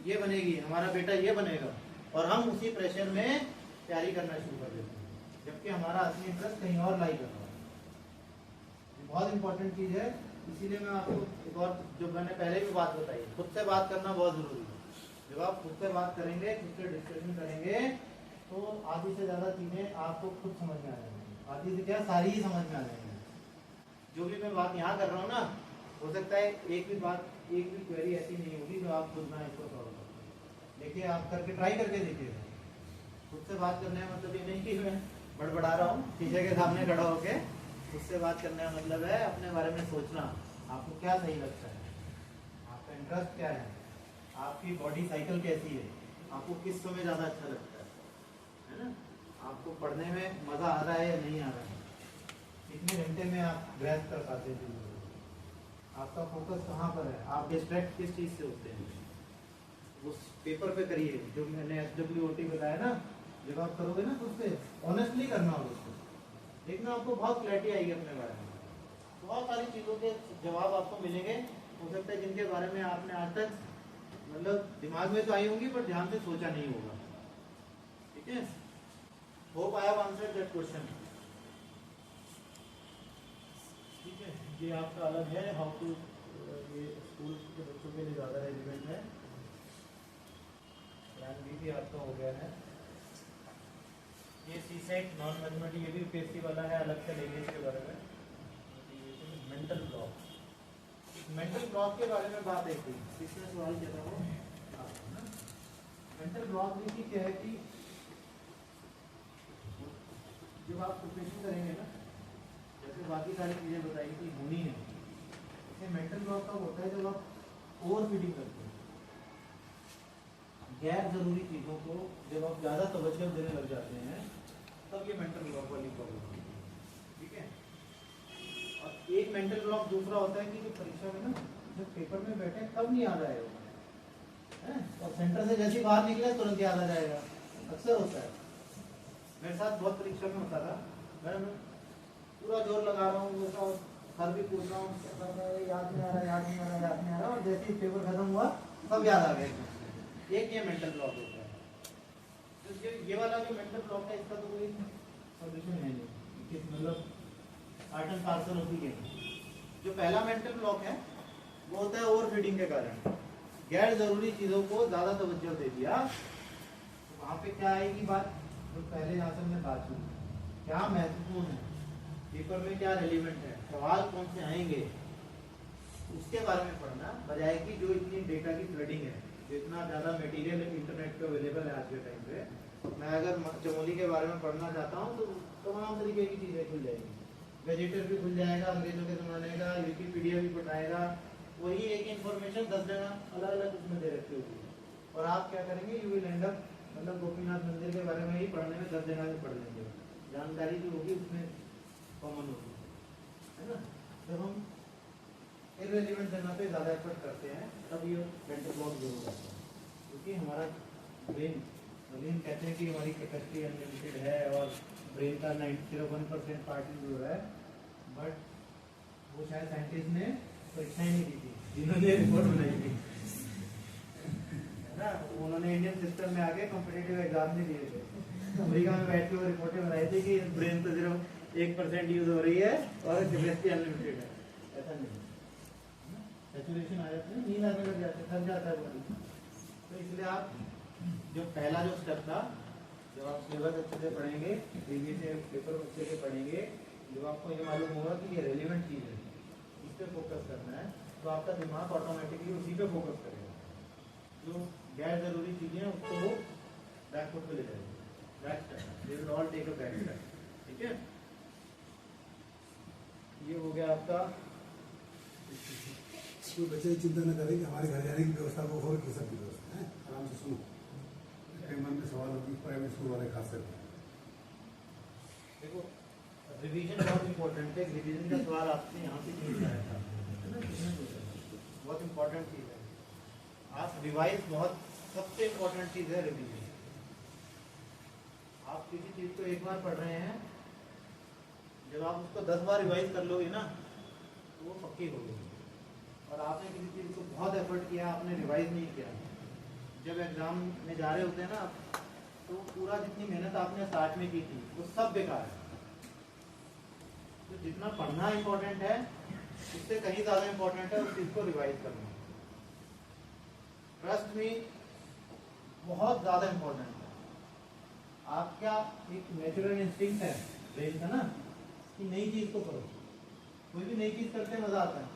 ये बनेगी, हमारा बेटा ये बनेगा, और हम उसी प्रेशर में तैयारी करना शुरू कर देते हैं, जबकि हमारा असली इंटरेस्ट कहीं और लाई कर रहा है। बहुत इंपॉर्टेंट चीज है। इसीलिए मैं आपको एक और जो मैंने पहले भी बात बताई, खुद से बात करना बहुत जरूरी है। जब आप खुद से बात करेंगे, खुद से डिस्कशन करेंगे, तो आधी से ज्यादा चीजें आपको खुद समझ में आ जाएंगी, आधी से क्या सारी ही समझ में आ जाएंगी। जो भी मैं बात यहाँ कर रहा हूँ ना, हो सकता है एक भी क्वेरी ऐसी नहीं होगी जो आप खुद ना इसको सॉल्व कर। देखिए, आप करके ट्राई करके देखिए। खुद से बात करने का मतलब ये नहीं कि मैं बड़बड़ा रहा हूँ शीशे के सामने खड़ा होके। खुद से बात करने का मतलब है अपने बारे में सोचना, आपको क्या सही लगता है, आपका इंटरेस्ट क्या है, आपकी बॉडी साइकिल कैसी है, आपको किस समय ज़्यादा अच्छा लगता है ना, आपको पढ़ने में मज़ा आ रहा है या नहीं आ रहा है, कितने घंटे में आप ग्रैस्प कर पाते हैं, आपका फोकस कहाँ पर है, आप डिस्ट्रैक्ट किस चीज़ से होते हैं, उस पेपर पे करिए। जो मैंने SWOT बताया ना, जब आप करोगे ना खुद से ऑनेस्टली करना होगा उसको, देखना आपको बहुत क्लैरिटी आएगी अपने बारे में। बहुत सारी चीज़ों के जवाब आपको मिलेंगे, हो सकता है जिनके बारे में आपने आज तक मतलब दिमाग में तो आई होंगी पर ध्यान से सोचा नहीं होगा। ठीक है, hope I have answered that question. ठीक है, ये आपका अलग है, हाउ टू, ये स्कूल के बच्चों के लिए ज़्यादा रेलिवेंट है। प्लान बी भी आपका हो गया है। ये सीसेट नॉन मैथमेटिक, ये भी यूपीएससी वाला है, अलग से लैंग्वेज के बारे में। मेंटल ब्लॉक, मेंटल ब्लॉक के बारे में बात एक थी, किसने सवाल किया था वो? मेंटल ब्लॉक देखिए क्या है कि जब आप प्रिपरेशन करेंगे ना, जैसे बाकी सारी चीज़ें बताई कि होनी है, इसमें मेंटल ब्लॉक कब होता है? जब आप ओवर फीडिंग करते हैं, गैर जरूरी चीज़ों को जब आप ज़्यादा तवज्जो देने लग जाते हैं, तब ये मेंटल ब्लॉक वाली प्रॉब्लम होती है। ठीक है, और एक मेंटल ब्लॉक दूसरा होता है कि जो परीक्षा में ना, जब पेपर में बैठे तब नहीं याद आएगा, और सेंटर से जैसे बाहर निकले तुरंत याद आ जाएगा, अक्सर होता है। मेरे साथ बहुत परीक्षा में होता था, मैं पूरा जोर लगा रहा हूँ, वो हर भी पूछ रहा हूँ, याद नहीं आ रहा, याद नहीं आ रहा, याद नहीं आ रहा, और जैसे ही पेपर खत्म हुआ तब याद आ गया। एक ये मेंटल ब्लॉक होता है। तो ये वाला जो मेंटल ब्लॉक है, इसका तो कोई सोल्यूशन है नहीं, मतलब पार्ट एंड पार्सल होती है। जो पहला मेंटल ब्लॉक है वो होता है ओवर फीडिंग के कारण, गैर जरूरी चीजों को ज्यादा तवज्जो दे दिया। तो वहां पे क्या आएगी बात, तो पहले यहाँ से हमने बात की, क्या महत्वपूर्ण है, पेपर में क्या रेलिवेंट है, सवाल कौन से आएंगे, उसके बारे में पढ़ना, बजाय कि जो इतनी डेटा की फ्लडिंग है, जो इतना ज़्यादा मटेरियल इंटरनेट पे अवेलेबल है आज के टाइम पे। मैं अगर चमोली के बारे में पढ़ना चाहता हूँ तो तमाम तरीके की चीज़ें खुल जाएगी, वेजिटर भी खुल जाएगा, अंग्रेजों के ज़माने का विकीपीडिया भी पढ़ाएगा, वही एक इन्फॉर्मेशन 10 जगह अलग अलग उसमें दे रखी होगी, और आप क्या करेंगे, यू विल एंड अप, मतलब गोपीनाथ मंदिर के बारे में ही पढ़ने में 10 जगह से पढ़ लेंगे, जानकारी जो होगी उसमें कॉमन होगी, है ना। जब हम इररिलेवेंट जगह पे ज़्यादा एफर्ट करते हैं तब ये मेंटल ब्लॉक जरूर आता है, क्योंकि हमारा ब्रेन कहते हैं कि हमारी कैपेसिटी अनलिमिटेड है और ब्रेन का 91% पार्ट जो है, बट वो शायद साइंटिस्ट ने परीक्षा ही नहीं की थी जिन्होंने रिपोर्ट बनाई थी, है ना। उन्होंने इंडियन सिस्टम में आके कॉम्पिटिटिव एग्जाम नहीं दिए थे, अमेरिका में बैठ के वो रिपोर्टें बनाई थी कि ब्रेन तो सिर्फ 1% यूज हो रही है और कैपेसिटी अनलिमिटेड है, ऐसा नहीं, सैचुरेशन आ जाता है, नींद आने लग जाते हैं, थक जाता है बॉडी। तो इसलिए आप जो पहला जो स्टेप था, जब आप सिलेबस अच्छे से पढ़ेंगे, प्रीवियस ईयर पेपर अच्छे से पढ़ेंगे, जब आपको ये मालूम होगा कि ये रेलिवेंट चीज़ है, इस पर फोकस करना है, तो आपका दिमाग ऑटोमेटिकली उसी पे फोकस करेगा। जो गैर जरूरी चीज़ें हैं उसको वो बैक फुट पे ले जाएगी, back step, they will all take a back step. ठीक है, ये हो गया आपका। कोई बच्चे की चिंता न करें कि हमारे घर जाने की व्यवस्था वो हो कि सबकी व्यवस्था है, आराम से सुनो, कई मन में सवाल होगी, प्राइवेट स्कूल वाले खास करके। देखो रिवीजन बहुत इंपॉर्टेंट है, रिवीजन का सवाल आपसे यहाँ से पूछ रहा था, बहुत इंपॉर्टेंट चीज़ है। आप रिवाइज, बहुत सबसे इंपॉर्टेंट चीज़ है रिवीजन। आप किसी चीज़ को एक बार पढ़ रहे हैं, जब आप उसको 10 बार रिवाइज कर लोगे ना तो वो पक्की हो गई। और आपने किसी चीज़ को बहुत एफर्ट किया, आपने रिवाइज नहीं किया, जब एग्जाम में जा रहे होते हैं ना तो पूरा जितनी मेहनत आपने स्टार्ट में की थी वो सब बेकार है। तो जितना पढ़ना इंपॉर्टेंट है उससे कहीं ज़्यादा इंपॉर्टेंट है उस चीज़ को रिवाइज करना। ट्रस्ट में बहुत ज़्यादा इंपॉर्टेंट है। आपका एक नेचुरल इंस्टिंक्ट है ब्रेन का ना कि नई चीज़ को करो, कोई भी नई चीज़ करते मज़ा आता है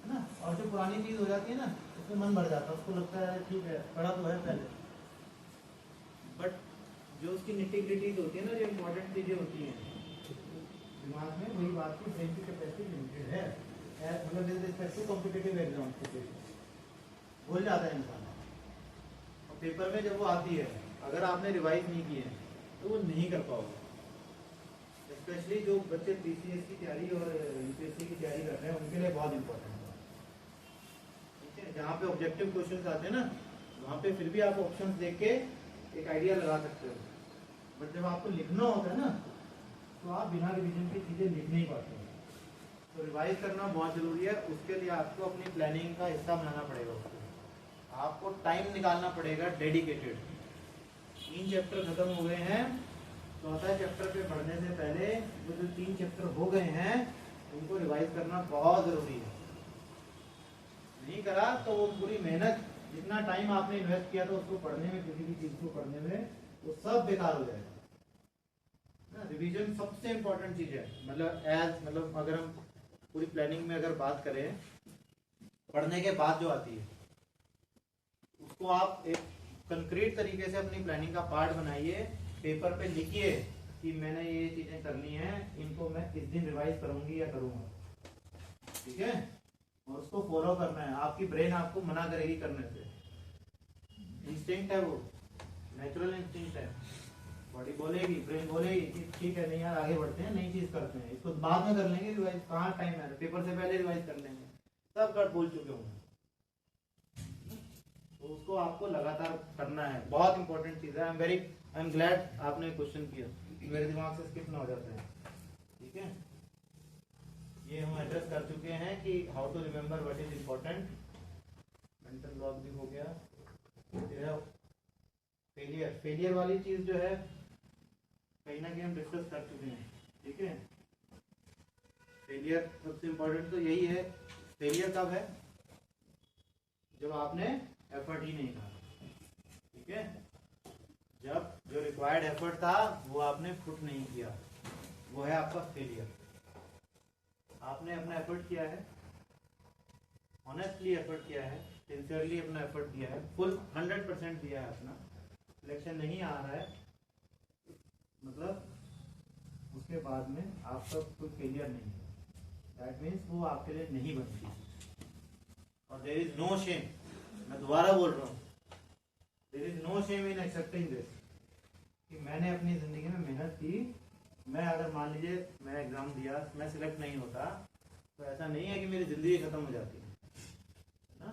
ना, और जो पुरानी चीज़ हो जाती है ना उसमें मन बढ़ जाता है, उसको लगता है ठीक है पढ़ा तो है पहले, बट जो उसकी निटी-ग्रिटीज होती है ना, जो इम्पोर्टेंट चीज़ें होती हैं दिमाग में, वही बात की ब्रेन की कैपेसिटी लिमिटेड है, मतलब with respect to competitive exam भूल जाता है इंसान। और पेपर में जब वो आती है अगर आपने रिवाइज नहीं की है तो वो नहीं कर पाओगे। स्पेशली जो बच्चे पीसीएस की तैयारी और यूपीएससी की तैयारी कर रहे हैं उनके लिए बहुत इंपॉर्टेंट है। ठीक है, जहाँ पे ऑब्जेक्टिव क्वेश्चन आते हैं ना वहाँ पे फिर भी आप ऑप्शंस देख के एक आइडिया लगा सकते हो, बट जब आपको लिखना होता है ना तो आप बिना रिवीजन की चीज़ें लिख नहीं पाते। तो रिवाइज करना बहुत ज़रूरी है, उसके लिए आपको अपनी प्लानिंग का हिस्सा बनाना पड़ेगा। उसको आपको टाइम निकालना पड़ेगा डेडिकेटेड। 3 चैप्टर खत्म हो गए हैं, चौथा चैप्टर पे पढ़ने से पहले वो जो 3 चैप्टर हो गए हैं उनको रिवाइज करना बहुत जरूरी है। नहीं करा तो वो पूरी मेहनत, जितना टाइम आपने इन्वेस्ट किया था उसको पढ़ने में, किसी भी चीज को पढ़ने में, वो सब बेकार हो जाएगा ना। रिवीजन सबसे इम्पोर्टेंट चीज है। मतलब अगर हम पूरी प्लानिंग में अगर बात करें, पढ़ने के बाद जो आती है उसको आप एक कंक्रीट तरीके से अपनी प्लानिंग का पार्ट बनाइए, पेपर पे लिखिए कि मैंने ये चीजें करनी है, इनको मैं इस दिन रिवाइज करूंगी या करूंगा, ठीक है। और उसको फॉलो करना है। आपकी ब्रेन आपको मना करेगी करने से, इंस्टिंक्ट है वो, नेचुरल इंस्टिंक्ट है। बॉडी बोलेगी, ब्रेन बोलेगी कि ठीक है नहीं यार आगे बढ़ते हैं, नई चीज करते हैं, इसको बाद में कर लेंगे रिवाइज, कहाँ टाइम है, पेपर से पहले रिवाइज कर लेंगे, सब कर बोल चुके होंगे। तो उसको आपको लगातार करना है, बहुत इंपॉर्टेंट चीज है। आई एम ग्लैड आपने क्वेश्चन किया, मेरे दिमाग से स्किप ना हो जाता है, ठीक है। ये हम एड्रेस कर चुके हैं कि how to remember what is important, mental block भी हो गया। फेलियर वाली चीज जो है कहीं ना कहीं हम डिस्कस कर चुके हैं, ठीक है। फेलियर सबसे इम्पोर्टेंट तो यही है। फेलियर कब है? जब आपने एफर्ट ही नहीं करा, ठीक है। जब जो रिक्वायर्ड एफर्ट था वो आपने पुट नहीं किया, वो है आपका फेलियर। आपने अपना एफर्ट किया है, ऑनेस्टली एफर्ट किया है, सिंसियरली अपना एफर्ट दिया है, फुल 100% दिया है अपना, सिलेक्शन नहीं आ रहा है, मतलब उसके बाद में आपका कोई फेलियर नहीं है, दैट मीन्स वो आपके लिए नहीं बनती। और देयर इज नो शेम, मैं दोबारा बोल रहा हूँ, there is no shame in accepting this कि मैंने अपनी जिंदगी में मेहनत की। मैं अगर मान लीजिए मैं एग्जाम दिया, मैं सिलेक्ट नहीं होता, तो ऐसा नहीं है कि मेरी जिंदगी खत्म हो जाती है ना।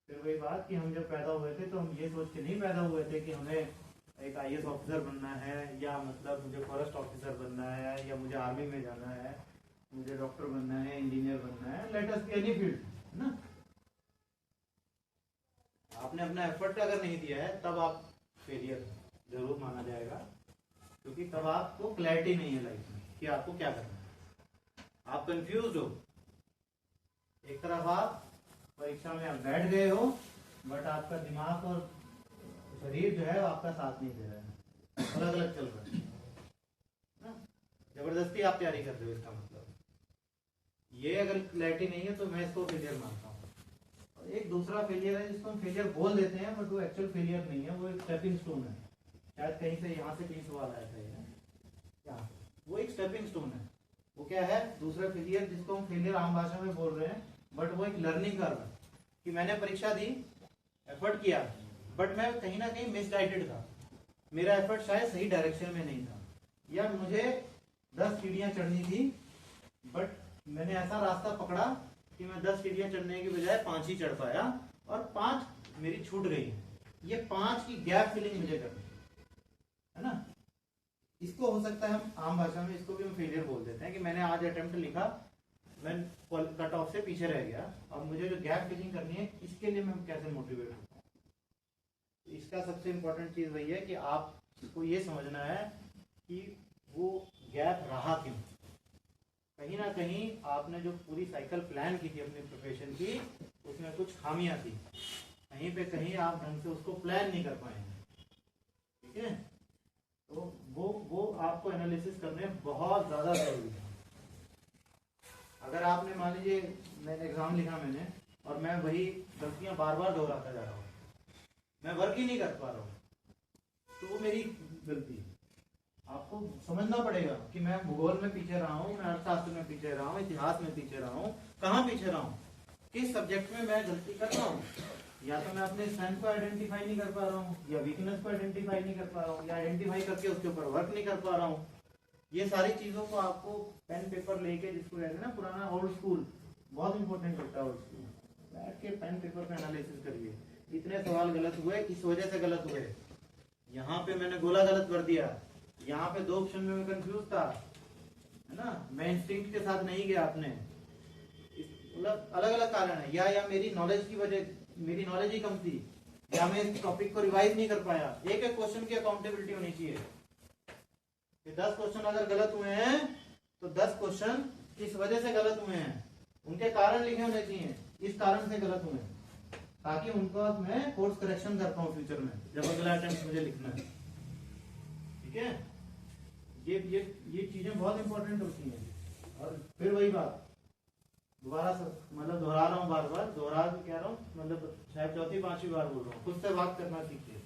फिर वही बात कि हम जब पैदा हुए थे तो हम ये सोच के नहीं पैदा हुए थे कि हमें एक IAS ऑफिसर बनना है, या मतलब मुझे फॉरेस्ट ऑफिसर बनना है, या मुझे आर्मी में जाना है, मुझे डॉक्टर बनना है, इंजीनियर बनना है, let us be any field, है ना। आपने अपना एफर्ट अगर नहीं दिया है तब आप फेलियर जरूर माना जाएगा, क्योंकि तब आपको क्लैरिटी नहीं है लाइफ में कि आपको क्या करना है। आप कंफ्यूज हो, एक तरफ आप परीक्षा में आप बैठ गए हो, बट आपका दिमाग और शरीर जो है आपका साथ नहीं दे रहा है, अलग अलग चल रहा है ना। जबरदस्ती आप तैयारी कर रहे हो, इसका मतलब ये अगर क्लैरिटी नहीं है तो मैं इसको फेलियर मानता हूँ। और एक दूसरा फेलियर है जिसको हम फेलियर बोल देते हैं, बट वो एक्चुअल फेलियर नहीं है, वो एक स्टेपिंग स्टोन है। शायद कहीं से यहाँ से कहीं सवाल आया था ये, क्या वो एक स्टेपिंग स्टोन है। वो क्या है? दूसरा फेलियर जिसको हम फेलियर आम भाषा में बोल रहे हैं, बट वो एक लर्निंग कर्व है कि मैंने परीक्षा दी, एफर्ट किया, बट मैं कहीं ना कहीं मिसगाइडेड था, मेरा एफर्ट शायद सही डायरेक्शन में नहीं था, या मुझे 10 सीढ़ियां चढ़नी थी, बट मैंने ऐसा रास्ता पकड़ा कि मैं 10 सीढ़ियां चढ़ने की बजाय 5 ही चढ़ पाया, और 5 मेरी छूट गई। ये 5 की गैप फिलिंग मुझे करनी है ना। इसको हो सकता है हम आम भाषा में इसको भी हम फेलियर बोल देते हैं कि मैंने आज अटेम्प्ट लिखा, मैं कट ऑफ से पीछे रह गया, अब मुझे जो गैप फिलिंग करनी है इसके लिए मैं कैसे मोटिवेट होता हूँ। इसका सबसे इम्पोर्टेंट चीज वही है कि आपको ये समझना है कि वो गैप रहा क्यों। कहीं ना कहीं आपने जो पूरी साइकिल प्लान की थी अपनी प्रोफेशन की, उसमें कुछ खामियां थी, कहीं पे कहीं आप ढंग से उसको प्लान नहीं कर पाएंगे, ठीक है। तो वो आपको एनालिसिस करने बहुत ज्यादा जरूरी है। अगर आपने मान लीजिए मैंने एग्जाम लिखा मैंने, और मैं वही गलतियां बार बार दोहराता जा रहा हूँ, मैं वर्क ही नहीं कर पा रहा हूँ, तो वो मेरी गलती है। आपको समझना पड़ेगा कि मैं भूगोल में पीछे रहा हूँ, मैं अर्थशास्त्र में पीछे रहा हूँ, इतिहास में पीछे रहा हूँ, कहाँ पीछे रहा हूँ, किस सब्जेक्ट में मैं गलती कर रहा हूँ। या तो मैं अपने स्ट्रेंथ को आइडेंटिफाई नहीं कर पा रहा हूँ, या वीकनेस को आइडेंटिफाई नहीं कर पा रहा हूँ, या आइडेंटिफाई करके उसके ऊपर वर्क नहीं कर पा रहा हूँ। ये सारी चीजों को आपको पेन पेपर लेके, जिसको कहते हैं ना पुराना ओल्ड स्कूल, बहुत इंपॉर्टेंट होता है ओल्ड स्कूल, बैठ के पेन पेपर पे एनालिसिस करिए, इतने सवाल गलत हुए, इस वजह से गलत हुए, यहाँ पे मैंने गोला गलत कर दिया, यहाँ पे 2 ऑप्शन में मैं कंफ्यूज था, है ना, मैं इंस्टिंक्ट के साथ नहीं गया अपने, मतलब अलग अलग कारण है, या मेरी नॉलेज की वजह, मेरी नॉलेज ही कम थी, या मैं इस टॉपिक को रिवाइज नहीं कर पाया। एक एक क्वेश्चन की अकाउंटेबिलिटी होनी चाहिए, कि 10 क्वेश्चन अगर गलत हुए हैं तो 10 क्वेश्चन किस वजह से गलत हुए हैं, उनके कारण लिखे होने चाहिए, इस कारण से गलत हुए हैं, ताकि उनको मैं कोर्स करेक्शन कर पाऊँ फ्यूचर में जब अगला अटेम्प्ट मुझे लिखना है। ठीक है, ये चीजें बहुत इंपॉर्टेंट होती हैं। और फिर वही बात दोबारा मतलब दोहरा रहा हूँ, बार बार दोहरा कह रहा हूँ, मतलब शायद चौथी पांचवी बार बोल रहा हूँ, खुद से बात करना सीखिए,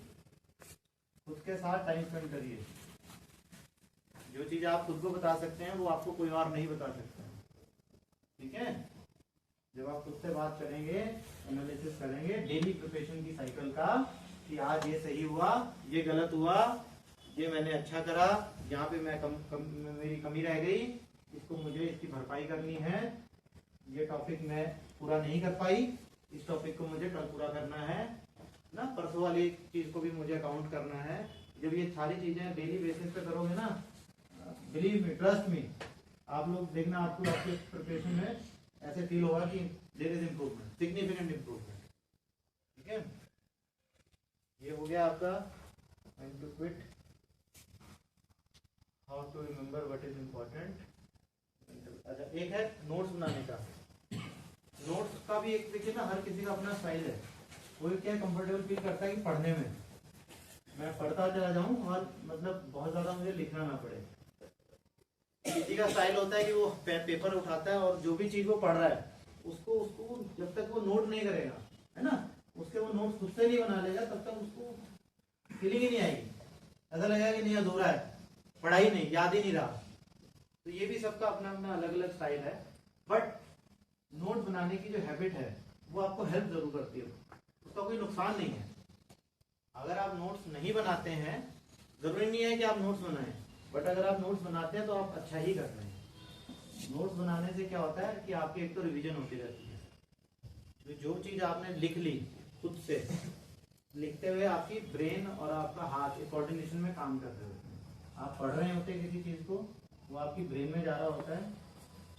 खुद के साथ टाइम स्पेंड करिए। जो चीज आप खुद को बता सकते हैं वो आपको कोई और नहीं बता सकता। ठीक है, जब आप खुद से बात करेंगे, एनालिसिस करेंगे डेली प्रिपरेशन की साइकिल का, कि आज ये सही हुआ, ये गलत हुआ, ये मैंने अच्छा करा, यहाँ पे मैं मेरी कमी रह गई, इसको मुझे इसकी भरपाई करनी है, ये टॉपिक मैं पूरा नहीं कर पाई, इस टॉपिक को मुझे कल पूरा करना है ना, परसों वाली चीज को भी मुझे अकाउंट करना है। जब ये सारी चीजें डेली बेसिस पे करोगे ना, बिलीव मी, ट्रस्ट मी, आप लोग देखना, आपको आपके प्रिपरेशन में ऐसे फील होगा कि there is improvement, significant improvement. ठीक है, ये हो गया आपका time to quit, how to remember what is important. अच्छा, एक है नोट्स बनाने का। नोट्स का भी एक देखिए ना, हर किसी का अपना स्टाइल है। कोई क्या कंफर्टेबल फील करता है कि पढ़ने में मैं पढ़ता चला जाऊं और मतलब बहुत ज्यादा मुझे लिखना ना पड़े। किसी का स्टाइल होता है कि वो पेपर उठाता है और जो भी चीज वो पढ़ रहा है उसको जब तक वो नोट नहीं करेगा, है ना, उसके वो नोट्स खुद से नहीं बना लेगा, तब तक उसको फीलिंग ही नहीं आएगी, ऐसा लगेगा कि नहीं अधूरा है, पढ़ाई नहीं, याद ही नहीं रहा। तो ये भी सबका अपना अपना अलग अलग स्टाइल है, बट नोट बनाने की जो हैबिट है वो आपको हेल्प जरूर करती है, उसका कोई नुकसान नहीं है। अगर आप नोट्स नहीं बनाते हैं, जरूरी नहीं है कि आप नोट्स बनाएं, बट अगर आप नोट्स बनाते हैं तो आप अच्छा ही कर रहे हैं। नोट्स बनाने से क्या होता है कि आपकी एक तो रिवीजन होती रहती है, तो जो चीज आपने लिख ली खुद से, लिखते हुए आपकी ब्रेन और आपका हाथ एक कोऑर्डिनेशन में काम कर रहे होते हैं। आप पढ़ रहे होते हैं किसी चीज को, वो आपकी ब्रेन में जा रहा होता है,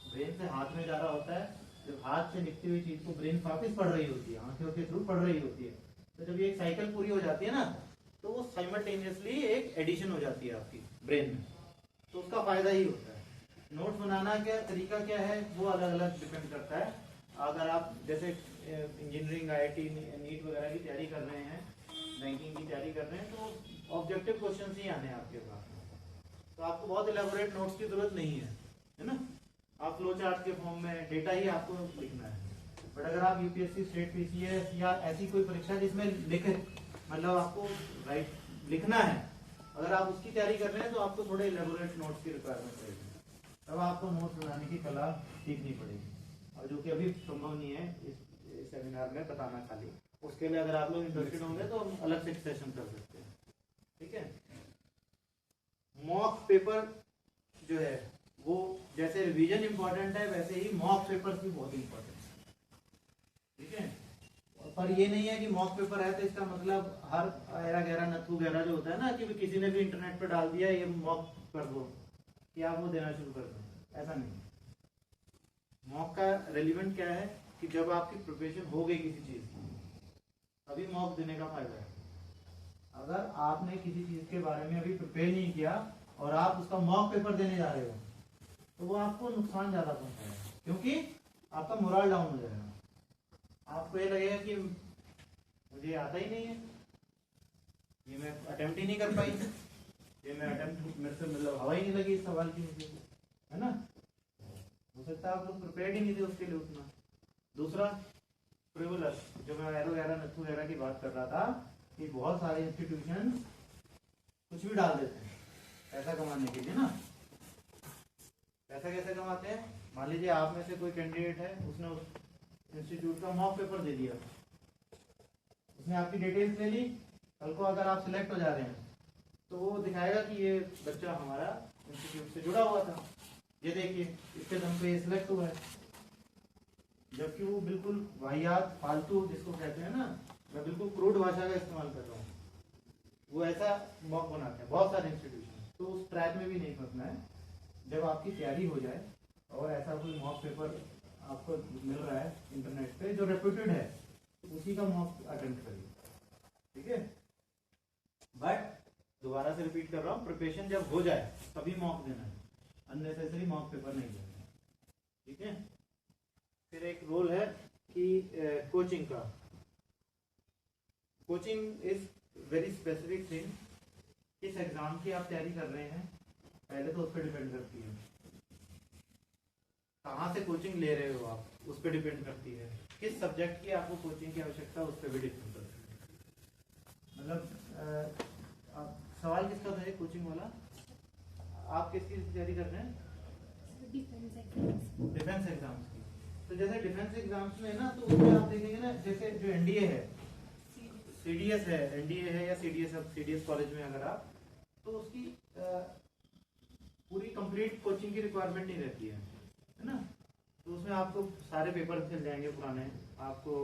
ब्रेन से हाथ में जा रहा होता है, जब हाथ से लिखती हुई चीज को ब्रेन वापस पढ़ रही होती है, आंखों के थ्रू पढ़ रही होती है। तो जब ये एक साइकिल पूरी हो जाती है ना, तो वो साइमल्टेनियसली एक एडिशन हो जाती है आपकी ब्रेन में, तो उसका फायदा ही होता है। नोट्स बनाना का तरीका क्या है वो अलग अलग डिपेंड करता है। अगर आप जैसे इंजीनियरिंग, IIT, नीट वगैरह की तैयारी कर रहे हैं, बैंकिंग की तैयारी कर रहे हैं, तो ऑब्जेक्टिव क्वेश्चन ही आने हैं आपके पास, तो आपको बहुत इलेबोरेट नोट्स की जरूरत नहीं है ना। आप फ्लो चार्ट के फॉर्म में डेटा ही आपको लिखना है। बट अगर आप UPSC, स्टेट PCS या ऐसी कोई परीक्षा जिसमें मतलब आपको लिखना है, अगर आप उसकी तैयारी कर रहे हैं तो आपको थोड़े इलेबोरेट नोट्स की रिक्वायरमेंट रहेगी, तब आपको नोट्स बनाने की कला सीखनी पड़ेगी, और जो कि अभी संभव नहीं है इस सेमिनार में बताना खाली। उसके लिए अगर आप लोग इंटरेस्टेड होंगे तो हम अलग से सेशन कर सकते हैं। ठीक है, मॉक पेपर जो है वो जैसे रिवीजन इंपॉर्टेंट है, वैसे ही मॉक पेपर्स भी बहुत इंपॉर्टेंट है। ठीक है, पर ये नहीं है कि मॉक पेपर है तो इसका मतलब हर ऐरा गहरा नथु गहरा जो होता है ना, कि किसी ने भी इंटरनेट पर डाल दिया ये मॉक कर दो कि आप वो देना शुरू कर दो, ऐसा नहीं। मॉक का रेलिवेंट क्या है कि जब आपकी प्रिपरेशन हो गई किसी चीज की, तभी मॉक देने का फायदा है। अगर आपने किसी चीज के बारे में अभी प्रिपेयर नहीं किया और आप उसका मॉक पेपर देने जा रहे हो, तो वो आपको नुकसान ज्यादा पहुंचाएगा, क्योंकि आपका मोरल डाउन हो जाएगा। आपको ये लगेगा कि मुझे आता ही नहीं है, ये मैं अटेम्प्ट ही नहीं कर पाई, ये मैं अटेम्प्ट मेरे से मतलब हवा ही नहीं लगी इस सवाल की मुझे, है ना। हो सकता है आप लोग प्रिपेयर ही नहीं थे उसके लिए उतना। दूसरा फ्रिवोलस, जो मैं एरो वगैरह नथु वगैरह की बात कर रहा था, कि बहुत सारे इंस्टीट्यूशन कुछ भी डाल देते हैं पैसा कमाने के लिए ना। पैसा कैसे कमाते हैं? मान लीजिए आप में से कोई कैंडिडेट है, उसने उस इंस्टीट्यूट का मॉक पेपर दे दिया, उसने आपकी डिटेल्स ले ली, कल को अगर आप सिलेक्ट हो जा रहे हैं तो वो दिखाएगा कि ये बच्चा हमारा इंस्टीट्यूट से जुड़ा हुआ था, ये देखिए इसके दम पे सिलेक्ट हुआ है, जबकि वो बिल्कुल वाहियात फालतू जिसको कहते हैं ना, मैं बिल्कुल क्रूड भाषा का इस्तेमाल कर रहा हूँ, वो ऐसा मॉक बनाते हैं बहुत सारे इंस्टीट्यूशन। तो उस ट्रैक में भी नहीं फंसना है। जब आपकी तैयारी हो जाए और ऐसा कोई मॉक पेपर आपको मिल रहा है इंटरनेट पे जो रेप्यूटेड है, उसी का मॉक अटेम्प्ट करिए। ठीक है, बट दोबारा से रिपीट कर रहा हूँ, प्रिपरेशन जब हो जाए तभी मॉक देना है, अननेसेसरी मॉक पेपर नहीं देना है, ठीक है। फिर एक रोल है कि कोचिंग का। Coaching is very specific thing. किस एग्जाम की आप तैयारी कर रहे हैं पहले तो उस पर डिपेंड करती है, कहाँ से कोचिंग ले रहे हो आप उस पर डिपेंड करती है, किस सब्जेक्ट की आपको कोचिंग की आवश्यकता है उस पर भी डिपेंड करती है। मतलब सवाल किसका था ये कोचिंग वाला? आप किसकी तैयारी कर रहे हैं? डिफेंस एग्जाम्स की। तो जैसे डिफेंस एग्जाम्स में ना, तो उसमें आप देखेंगे ना, जैसे जो एनडीए है, सीडीएस है, एनडीए है या सीडीएस, अब सीडीएस कॉलेज में अगर आप, तो उसकी पूरी कंप्लीट कोचिंग की रिक्वायरमेंट नहीं रहती है ना। तो उसमें आपको सारे पेपर मिल जाएंगे पुराने, आपको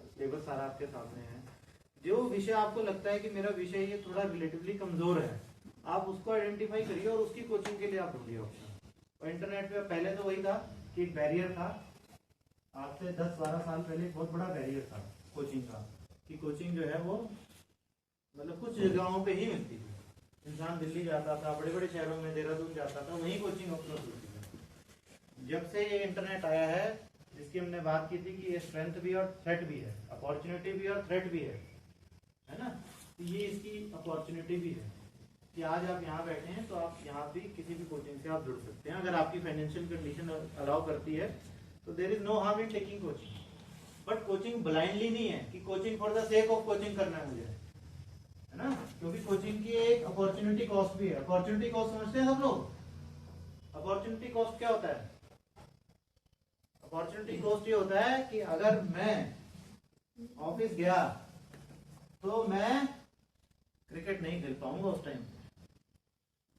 सिलेबस सारा आपके सामने है। जो विषय आपको लगता है कि मेरा विषय ये थोड़ा रिलेटिवली कमजोर है, आप उसको आइडेंटिफाई करिए और उसकी कोचिंग के लिए आप ढूंढिए ऑप्शन। और इंटरनेट पे पहले तो वही था कि एक बैरियर था, आज से 10-12 साल पहले बहुत बड़ा बैरियर था कोचिंग का, कि कोचिंग जो है वो मतलब कुछ जगहों पे ही मिलती थी। इंसान दिल्ली जाता था, बड़े बड़े शहरों में, देहरादून जाता था, वहीं कोचिंग उपलब्ध होती थी। जब से ये इंटरनेट आया है, जिसकी हमने बात की थी कि ये स्ट्रेंथ भी और थ्रेट भी है, अपॉर्चुनिटी भी और थ्रेट भी है ना। तो ये इसकी अपॉर्चुनिटी भी है कि आज आप यहाँ बैठे हैं तो आप यहाँ भी किसी भी कोचिंग से आप जुड़ सकते हैं, अगर आपकी फाइनेंशियल कंडीशन अलाउ करती है तो there is no harm in taking coaching. But coaching blindly नहीं है कि coaching for the sake of coaching करना है मुझे, है ना, क्योंकि कोचिंग की एक अपॉर्चुनिटी कॉस्ट भी है। अपॉर्चुनिटी कॉस्ट समझते हैं सब लोग? अपॉर्चुनिटी कॉस्ट क्या होता है? अपॉर्चुनिटी कॉस्ट ये होता है कि अगर मैं ऑफिस गया तो मैं क्रिकेट नहीं खेल पाऊंगा उस टाइम,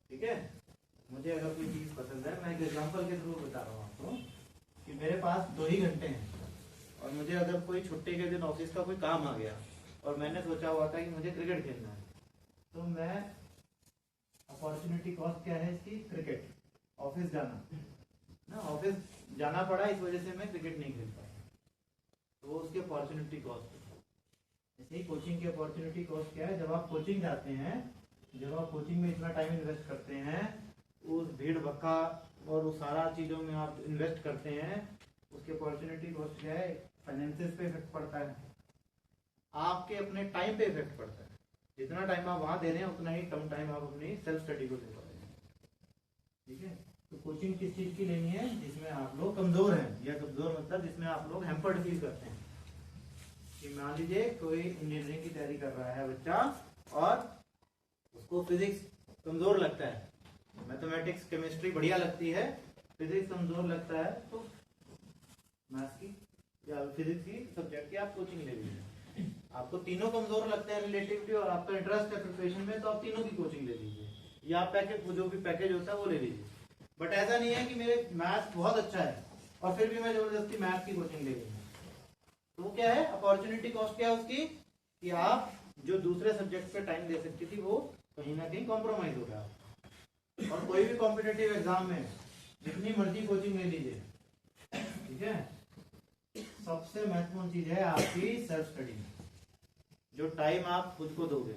ठीक है। मुझे अगर कोई चीज पसंद है, मैं एक एग्जांपल के थ्रू बता रहा हूँ आपको कि मेरे पास 2 ही घंटे हैं और मुझे अगर कोई छुट्टी के दिन ऑफिस का कोई काम आ गया और मैंने सोचा हुआ था कि मुझे क्रिकेट खेलना है, तो मैं अपॉर्चुनिटी कॉस्ट क्या है इसकी? क्रिकेट, ऑफिस जाना ना, ऑफिस जाना पड़ा, इस वजह से मैं क्रिकेट नहीं खेल पाया, तो वो उसकी अपॉर्चुनिटी कॉस्ट है। ऐसे ही कोचिंग की अपॉर्चुनिटी कॉस्ट क्या है? जब आप कोचिंग जाते हैं, जब आप कोचिंग में इतना टाइम इन्वेस्ट करते हैं, उस भीड़ भक्का और उस सारा चीज़ों में आप इन्वेस्ट करते हैं, उसकी अपॉर्चुनिटी कॉस्ट क्या है? फाइनेंसेस पे इफेक्ट पड़ता है, आपके अपने टाइम पे इफेक्ट पड़ता है। जितना टाइम आप वहाँ दे रहे हैं उतना ही कम टाइम आप अपनी सेल्फ स्टडी को दे पा रहे हैं, ठीक है। तो कोचिंग किस चीज़ की लेनी है? जिसमें आप लोग कमज़ोर हैं, या कमज़ोर मतलब जिसमें आप लोग हैम्पर्ड फील करते हैं। कि मान लीजिए कोई इंजीनियरिंग की तैयारी कर रहा है बच्चा और उसको फिजिक्स कमजोर लगता है, मैथमेटिक्स केमिस्ट्री बढ़िया लगती है, फिजिक्स कमजोर लगता है, तो मैथ्स की या फिजिक्स की सब्जेक्ट की आप कोचिंग ले लीजिए। आपको तीनों कमजोर लगते हैं रिलेटिवली और आपका इंटरेस्ट है प्रिपरेशन में, तो आप तीनों की कोचिंग ले लीजिए, या पैकेज जो भी पैकेज होता है वो ले लीजिए। बट ऐसा नहीं है कि मेरे मैथ्स बहुत अच्छा है और फिर भी मैं जबरदस्ती मैथ्स की कोचिंग ले लूंगा, तो वो क्या है? अपॉर्चुनिटी कॉस्ट क्या है उसकी? कि आप जो दूसरे सब्जेक्ट पे टाइम दे सकती थी वो कहीं ना कहीं कॉम्प्रोमाइज हो गया। और कोई भी कॉम्पिटिटिव एग्जाम में जितनी मर्जी कोचिंग ले लीजिए, ठीक है, सबसे महत्वपूर्ण चीज है आपकी सेल्फ स्टडी। जो टाइम आप खुद को दोगे,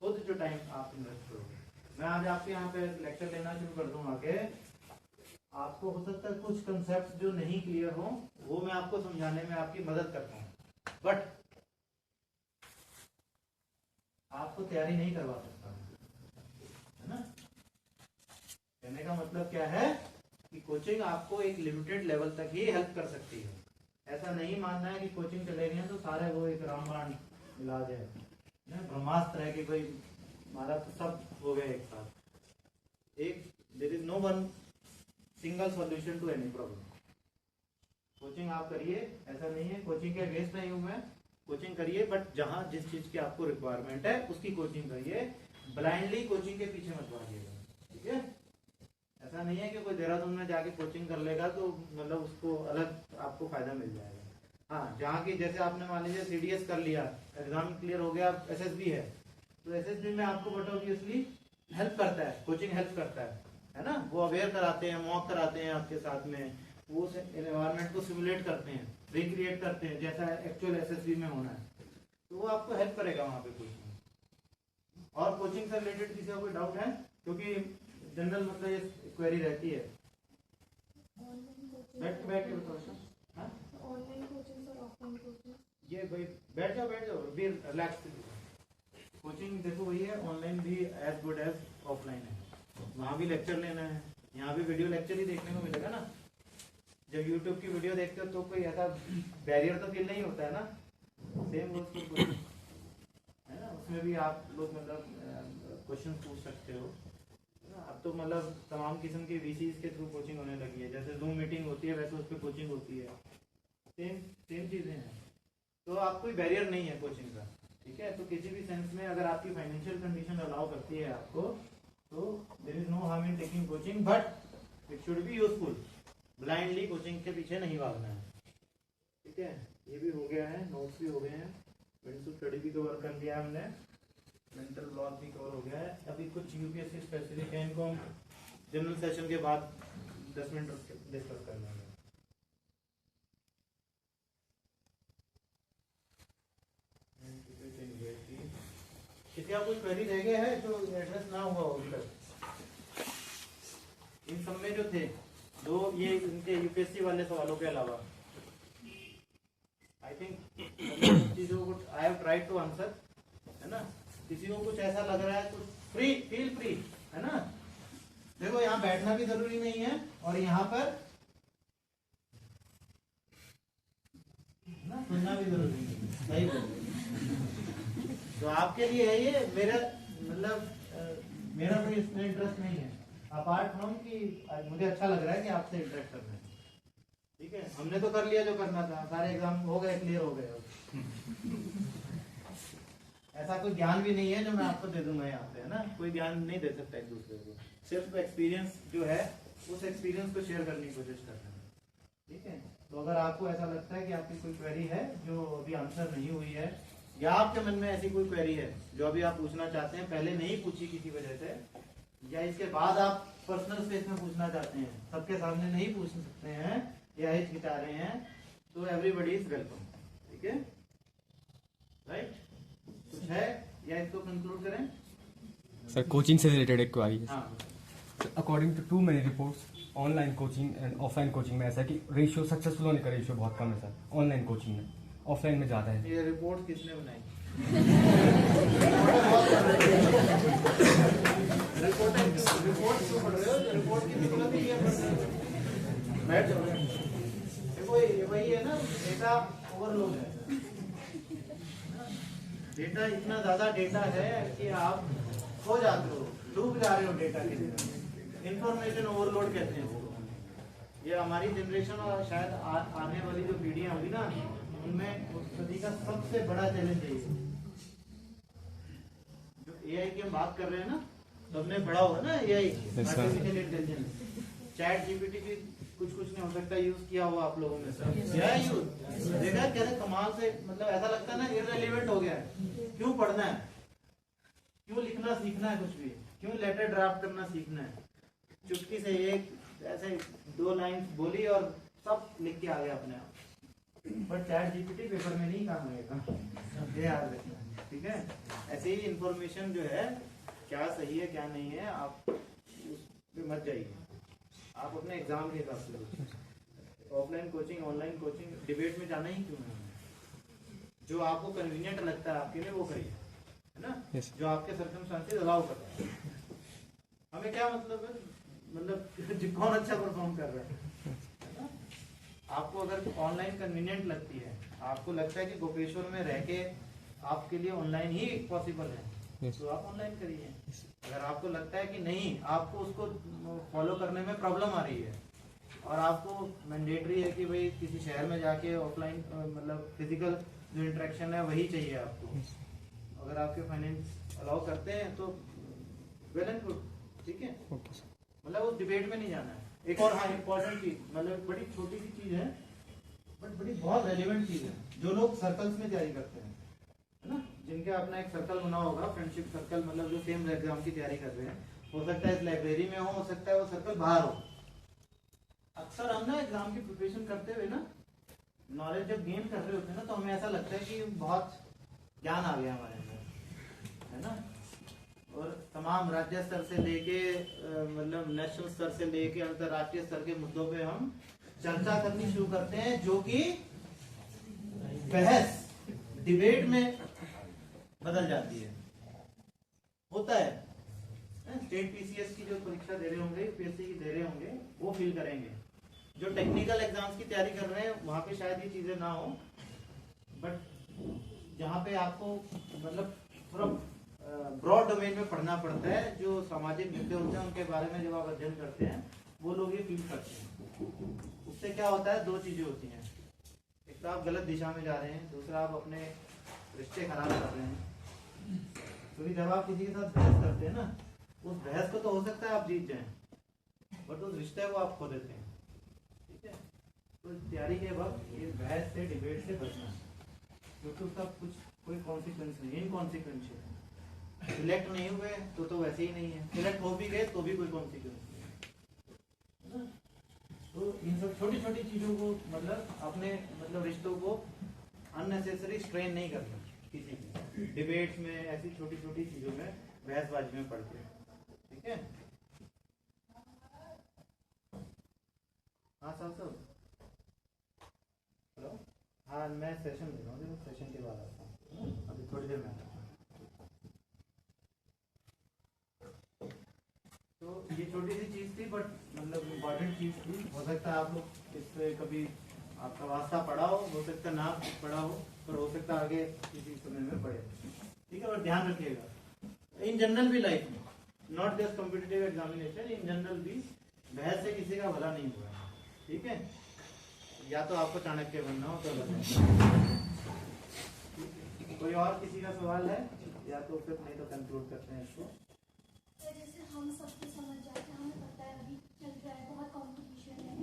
खुद जो टाइम आप इन्वेस्ट करोगे। मैं आज आपके यहाँ पे लेक्चर लेना शुरू कर दूं आके, आपको हो सकता है कुछ कंसेप्ट जो नहीं क्लियर हो वो मैं आपको समझाने में आपकी मदद करता हूँ, बट आपको तैयारी नहीं करवा सकता, है ना। कहने का मतलब क्या है कि कोचिंग आपको एक लिमिटेड लेवल तक ही हेल्प कर सकती है। ऐसा नहीं मानना है कि कोचिंग चले गए तो सारे वो एक रामबाण इलाज है, ब्रह्मास्त्र है कि भाई हमारा तो सब हो गया एक साथ। एक there is no one single solution to any problem. Coaching आप करिए, ऐसा नहीं है कोचिंग के अगेंस्ट नहीं हूं मैं, कोचिंग करिए, बट जहां जिस चीज की आपको रिक्वायरमेंट है उसकी कोचिंग करिए, ब्लाइंडली कोचिंग के पीछे मत भागिएगा, ठीक है। ऐसा नहीं है कि कोई देहरादून में जाके कोचिंग कर लेगा तो मतलब उसको अलग आपको फायदा मिल जाएगा। हाँ, जहाँ की जैसे आपने मान लीजिए सीडीएस कर लिया, एग्जाम क्लियर हो गया, एसएसबी है, तो एसएसबी में आपको बट ऑब्वियसली हेल्प करता है, कोचिंग हेल्प करता है ना। वो अवेयर कराते हैं, मॉक कराते हैं आपके साथ में, वो एनवायरनमेंट को सिमुलेट करते हैं, रिक्रिएट करते हैं जैसा एक्चुअल एसएसबी में होना है, तो वो आपको हेल्प करेगा वहाँ पे कोचिंग, और कोचिंग से रिलेटेड किसी का कोई डाउट है? क्योंकि जनरल मतलब ये क्वेरी रहती है। बैठ के बताओ सर। ऑनलाइन कोचिंग और ऑफलाइन कोचिंग, ये भाई बैठ जाओ भी रिलैक्स। कोचिंग देखो वही है, ऑनलाइन भी एज गुड एज ऑफलाइन है। वहाँ भी लेक्चर लेना है, यहाँ भी वीडियो लेक्चर ही देखने को मिलेगा ना। जब यूट्यूब की वीडियो देखते हो तो कोई ऐसा बैरियर तो फील नहीं होता है ना। सेम वो है ना, उसमें भी आप लोग मतलब क्वेश्चन पूछ सकते हो ना। अब तो मतलब तमाम किस्म की VCs के थ्रू कोचिंग होने लगी है। जैसे जूम मीटिंग होती है वैसे उस पर कोचिंग होती है। सेम चीज़ें हैं, तो आप कोई बैरियर नहीं है कोचिंग का, ठीक है। तो किसी भी सेंस में अगर आपकी फाइनेंशियल कंडीशन अलाउ करती है आपको, तो there is no harm in taking coaching, but it should be useful. Blindly coaching के पीछे नहीं भागना है, ठीक है। ये भी हो गया है, नोट्स भी हो गए हैं, स्टडी भी कवर कर लिया हमने, मेंटल ब्लॉक भी कवर हो गया है। अभी कुछ यूपीएससी स्पेसिफिक है, इनको हम जनरल सेशन के बाद 10 मिनट डिस्कस कर लेंगे। किसी का कोई क्वेरी रह गया है जो एड्रेस ना हुआ हो अभी तक? इन सब में जो थे दो ये इनके यूपीएससी वाले सवालों के अलावा आई थिंक चीजों को I have tried to answer, है ना। किसी को कुछ ऐसा लग रहा है तो फील फ्री, है ना। देखो यहाँ बैठना भी जरूरी नहीं है और यहाँ पर ना सुनना भी जरूरी नहीं है, सही। तो आपके लिए है ये, मेरा मतलब मेरा कोई इसमें इंटरेस्ट नहीं है अपार्ट फ्रॉम कि मुझे अच्छा लग रहा है कि आपसे इंटरेक्ट करना है, ठीक है। हमने तो कर लिया जो करना था, सारे एग्जाम हो गए, क्लियर हो गए। ऐसा कोई ज्ञान भी नहीं है जो मैं आपको दे दूंगा यहाँ पे, है ना। कोई ज्ञान नहीं दे सकता एक दूसरे को, सिर्फ एक्सपीरियंस जो है उस एक्सपीरियंस को शेयर करने की कोशिश करना है, ठीक है। तो अगर आपको ऐसा लगता है कि आपकी कोई क्वेरी है जो अभी आंसर नहीं हुई है, या आपके मन में ऐसी कोई क्वेरी है जो अभी आप पूछना चाहते हैं, पहले नहीं पूछी किसी वजह से, या इसके बाद आप पर्सनल स्पेस में पूछना चाहते हैं, सबके सामने नहीं पूछ सकते हैं या हिचकिचा रहे हैं, तो एवरीबडी इज वेलकम, ठीक है, राइट। कुछ है या इसको कंक्लूड करें? सर कोचिंग से रिलेटेड एक क्वेरी है। हाँ, according to to many reports, online coaching and offline coaching में ऐसा है कि रेशियो सक्सेसफुल होने का रेशियो बहुत कम है सर ऑनलाइन कोचिंग में, ऑफलाइन में ज़्यादा है। ये रिपोर्ट किसने बनाई? रिपोर्ट क्यों पढ़ रहे हो? रिपोर्ट की जरूरत ही है, बैठ जाओ। देखो ये वही है ना, डेटा ओवरलोड है। डेटा इतना ज्यादा डेटा है कि आप खो जाते हो, डूब जा रहे हो डेटा के अंदर। इंफॉर्मेशन ओवरलोड कहते हैं इसको। ये हमारी जनरेशन और शायद आने वाली जो पीढ़ियां होगी ना, उनमें उस सदी का सबसे बड़ा चैलेंज है ये। जो एआई की हम बात कर रहे हैं ना, सबने पढ़ा होगा ना AI, artificial intelligence, chat GPT की कुछ नहीं हो सकता यूज किया हुआ आप लोगों में से, क्या यूज देखा कैसे कमाल से, मतलब ऐसा लगता है ना इररिलेवेंट हो गया है। क्यों पढ़ना है, क्यों लिखना सीखना है, कुछ भी क्यों लेटर ड्राफ्ट करना सीखना है। चुटकी से एक ऐसे 2 लाइन बोली और सब लिख के आ गया अपने आप। बट चैट जीपीटी पेपर में नहीं काम आएगा, ये याद रखना, ठीक है। ऐसे ही इंफॉर्मेशन जो है क्या सही है क्या नहीं है, आप उस पे मत जाइए, आप अपने एग्जाम के हिसाब से। Offline coaching online coaching debate में जाना ही क्यों है? जो आपको कन्वीनियंट लगता है आपके लिए वो करिए, है ना। जो आपके सर्कमस्टेंसेस अलाउ करता है। हमें क्या मतलब है, मतलब कौन अच्छा परफॉर्म कर रहा है ना? आपको अगर ऑनलाइन कन्वीनियंट लगती है, आपको लगता है कि गोपेश्वर में रह के आपके लिए ऑनलाइन ही पॉसिबल है, तो आप ऑनलाइन करिए। अगर आपको लगता है कि नहीं, आपको उसको फॉलो करने में प्रॉब्लम आ रही है और आपको मैंडेटरी है कि भाई किसी शहर में जाके ऑफलाइन मतलब फिजिकल जो इंटरेक्शन है वही चाहिए आपको, अगर आपके फाइनेंस अलाउ करते हैं तो वेल एंड गुड, ठीक है। मतलब उस डिबेट में नहीं जाना है। एक और हाँ इम्पोर्टेंट चीज, मतलब बड़ी छोटी सी चीज है बट बड़ी बहुत रेलिवेंट चीज है, जो लोग सर्कल्स में तैयारी करते हैं, है ना, जिनके अपना एक सर्कल बना होगा, फ्रेंडशिप सर्कल, मतलब जो सेम एग्जाम की तैयारी कर रहे हैं, हो सकता है इस लाइब्रेरी में हो सकता है वो सर्कल बाहर हो। अक्सर हम ना एग्जाम की प्रिपरेशन करते हुए ना, नॉलेज जब गेन कर रहे होते हैं ना, तो हमें ऐसा लगता है कि बहुत ज्ञान आ गया हमारे अंदर, है ना। और तमाम राज्य स्तर से लेके मतलब नेशनल स्तर से लेके अंतर्राष्ट्रीय स्तर के मुद्दों पे हम चर्चा करनी शुरू करते हैं, जो कि बहस डिबेट में बदल जाती है। होता है स्टेट पीसीएस की जो परीक्षा दे रहे होंगे, यूपीएससी की दे रहे होंगे, वो फील करेंगे। जो टेक्निकल एग्जाम्स की तैयारी कर रहे हैं वहां पे शायद ये चीजें ना हो, बट जहाँ पे आपको मतलब थोड़ा ब्रॉड डोमेन में पढ़ना पड़ता है, जो सामाजिक मुद्दे होते हैं उनके बारे में जब आप अध्ययन करते हैं वो लोग ये फील करते हैं। उससे क्या होता है, दो चीजें होती हैं, एक तो आप गलत दिशा में जा रहे हैं, दूसरा आप अपने रिश्ते खराब कर रहे हैं। क्योंकि जब आप किसी के साथ बहस करते हैं ना, उस बहस को तो हो सकता है आप जीत जाएं, बट उस रिश्ते को आप खो देते हैं। ठीक है, तो तैयारी के वक्त ये बहस से डिबेट से बचना, क्योंकि उसका कुछ कोई कॉन्सिक्वेंस नहीं है, इनकॉन्सिक्वेंशियल है। सिलेक्ट नहीं हुए तो वैसे ही नहीं है, सिलेक्ट हो भी गए तो भी कोई कॉन्सिक्वेंस नहीं है। तो इन सब छोटी छोटी चीजों को मतलब अपने मतलब रिश्तों को अननेसेसरी स्ट्रेन नहीं करना किसी की डिबेट्स में, ऐसी छोटी छोटी चीजों में बहसबाजी में पड़ते हैं। ठीक है, हाँ साहब, हेलो, हाँ मैं सेशन दे रहा हूँ, सेशन के बाद आता हूँ, अभी थोड़ी देर में आता हूँ। तो ये छोटी सी चीज थी, बट मतलब इम्पोर्टेंट चीज थी। हो सकता है आप लोग इससे कभी आपका वास्ता पढ़ा हो सकता ना पढ़ा हो, पर हो सकता आगे किसी समय में पढ़े। ठीक है, और ध्यान रखिएगा इन जनरल भी लाइफ में, not just competitive examination, in general भी बहस से किसी का भला नहीं हुआ है। ठीक है, या तो आपको चाणक्य बनना हो तो कोई और किसी का सवाल है, या तो फिर नहीं तो कंक्लूड करते हैं इसको। जैसे हम सब तो समझ जाते हैं, हमें पता है अभी चल रहा है, बहुत कंपटीशन है,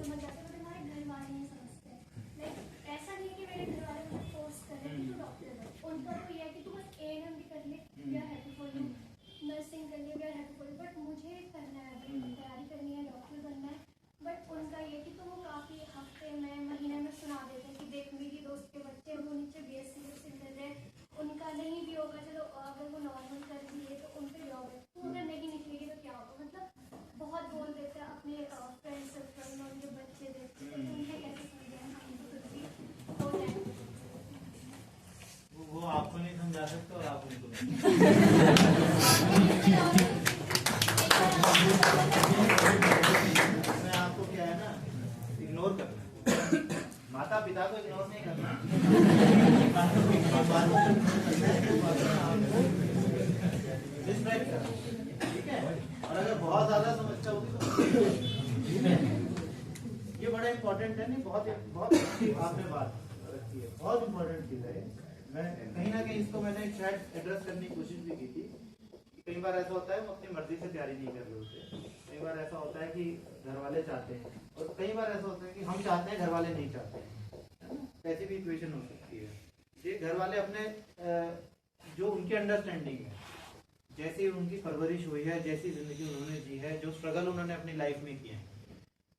समझ जाते हैं, बट हमारे घर वाले नहीं समझते हैं। लाइक ऐसा नहीं है कि मेरे घर वाले मुझे फोर्स कर रहे हैं कि तू डॉक्टर बन, उनका तो ये है कि तू बस एएनएम भी कर ले, we are happy for you, nursing कर ले, we are happy for you, but मुझे करना है, तैयारी करनी है, डॉक्टर बनना है। बट उनका ये कि तो वो काफ़ी हफ्ते में महीने में सुना देते हैं कि देख मेरी दोस्त के बच्चे वो नीचे बीएससी नर्सिंग कर रहे हैं, उनका नहीं भी होगा, चलो अगर वो नॉर्मल कर दिए तो उन पर जॉब है, तो अगर नहीं निकलेगी तो क्या होगा। मतलब बहुत बोल देते हैं अपने फ्रेंड सर्कल में, उनके बच्चे देखते हैं, तो उन्हें कैसे समझाएं, हम तो कुछ भी हो जाए। वो आपको नहीं समझा सकते और आप उनको मैं आपको क्या है ना, इग्नोर करना, माता पिता को इग्नोर नहीं करना, रिस्पेक्ट करना। ठीक है, और अगर बहुत ज्यादा समस्या होगी तो ठीक है, ये बड़ा इंपॉर्टेंट है। नहीं, बहुत अच्छी आपने बात रखी है, बहुत इंपॉर्टेंट चीज है। मैं कहीं ना कहीं इसको मैंने शायद एड्रेस करने की कोशिश भी की थी। कई बार ऐसा होता है हम अपनी मर्जी से तैयारी नहीं कर रहे होते, कई बार ऐसा होता है कि घर वाले चाहते हैं, और कई बार ऐसा होता है कि हम चाहते हैं घर वाले नहीं चाहते हैं, ऐसी भी इक्वेशन हो सकती है। ये घर वाले अपने जो उनकी अंडरस्टैंडिंग है, जैसी उनकी परवरिश हुई है, जैसी जिंदगी उन्होंने जी है, जो स्ट्रगल उन्होंने अपनी लाइफ में किए हैं,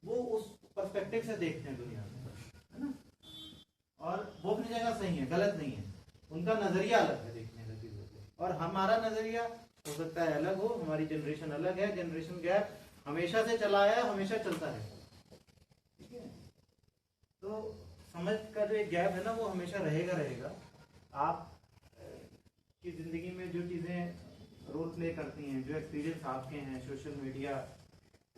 वो उस पर्सपेक्टिव से देखते हैं दुनिया में, है ना। और वो अपनी जगह सही है, गलत नहीं है, उनका नजरिया अलग है देखने का चीजों को, और हमारा नजरिया हो सकता है अलग हो, हमारी जनरेशन अलग है, जनरेशन गैप हमेशा से चला है, हमेशा चलता है। ठीक है, तो समझ का जो एक गैप है ना, वो हमेशा रहेगा। आप की जिंदगी में जो चीजें रोल प्ले करती हैं, जो एक्सपीरियंस आपके हैं, सोशल मीडिया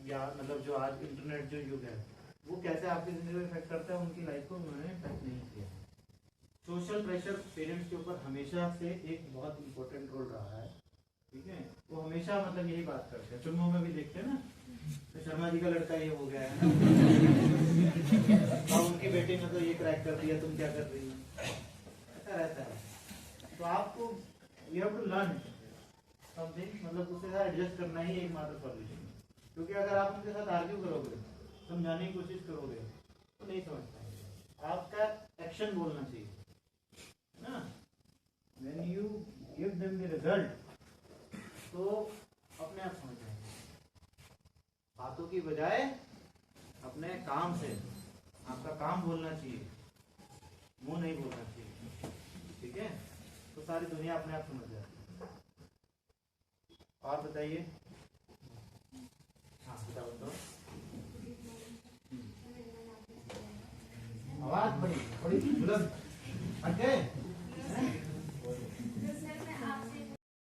या मतलब जो आज इंटरनेट जो युग है, वो कैसे आपकी जिंदगी में इफेक्ट करता है, उनकी लाइफ को उन्होंने इफेक्ट नहीं किया। सोशल प्रेशर पेरेंट्स के ऊपर हमेशा से एक बहुत इंपॉर्टेंट रोल रहा है। ठीक है, वो हमेशा मतलब यही बात करते हैं, फिल्मों में भी देखते हैं ना, तो शर्मा जी का लड़का ये हो गया है ना, और उनकी बेटी ने तो ये क्रैक कर दिया, तुम क्या कर रही हो, ऐसा रहता है। तो आपको you have to learn something, मतलब उसके साथ एडजस्ट करना ही एकमात्र सॉल्यूशन है। क्योंकि अगर आप उनके साथ आर्ग्यू करोगे, समझाने की कोशिश करोगे, तो नहीं समझ पाएंगे। आपका एक्शन बोलना चाहिए ना, when you give them the result, तो अपने आप समझ जाएंगे। बातों की बजाय अपने काम से, आपका काम बोलना चाहिए, मुंह नहीं बोलना चाहिए। ठीक है, तो सारी दुनिया अपने आप समझ जाती है। और बताइए। हाँ बताओ तो। आवाज बड़ी बड़ी बुलंद आगे।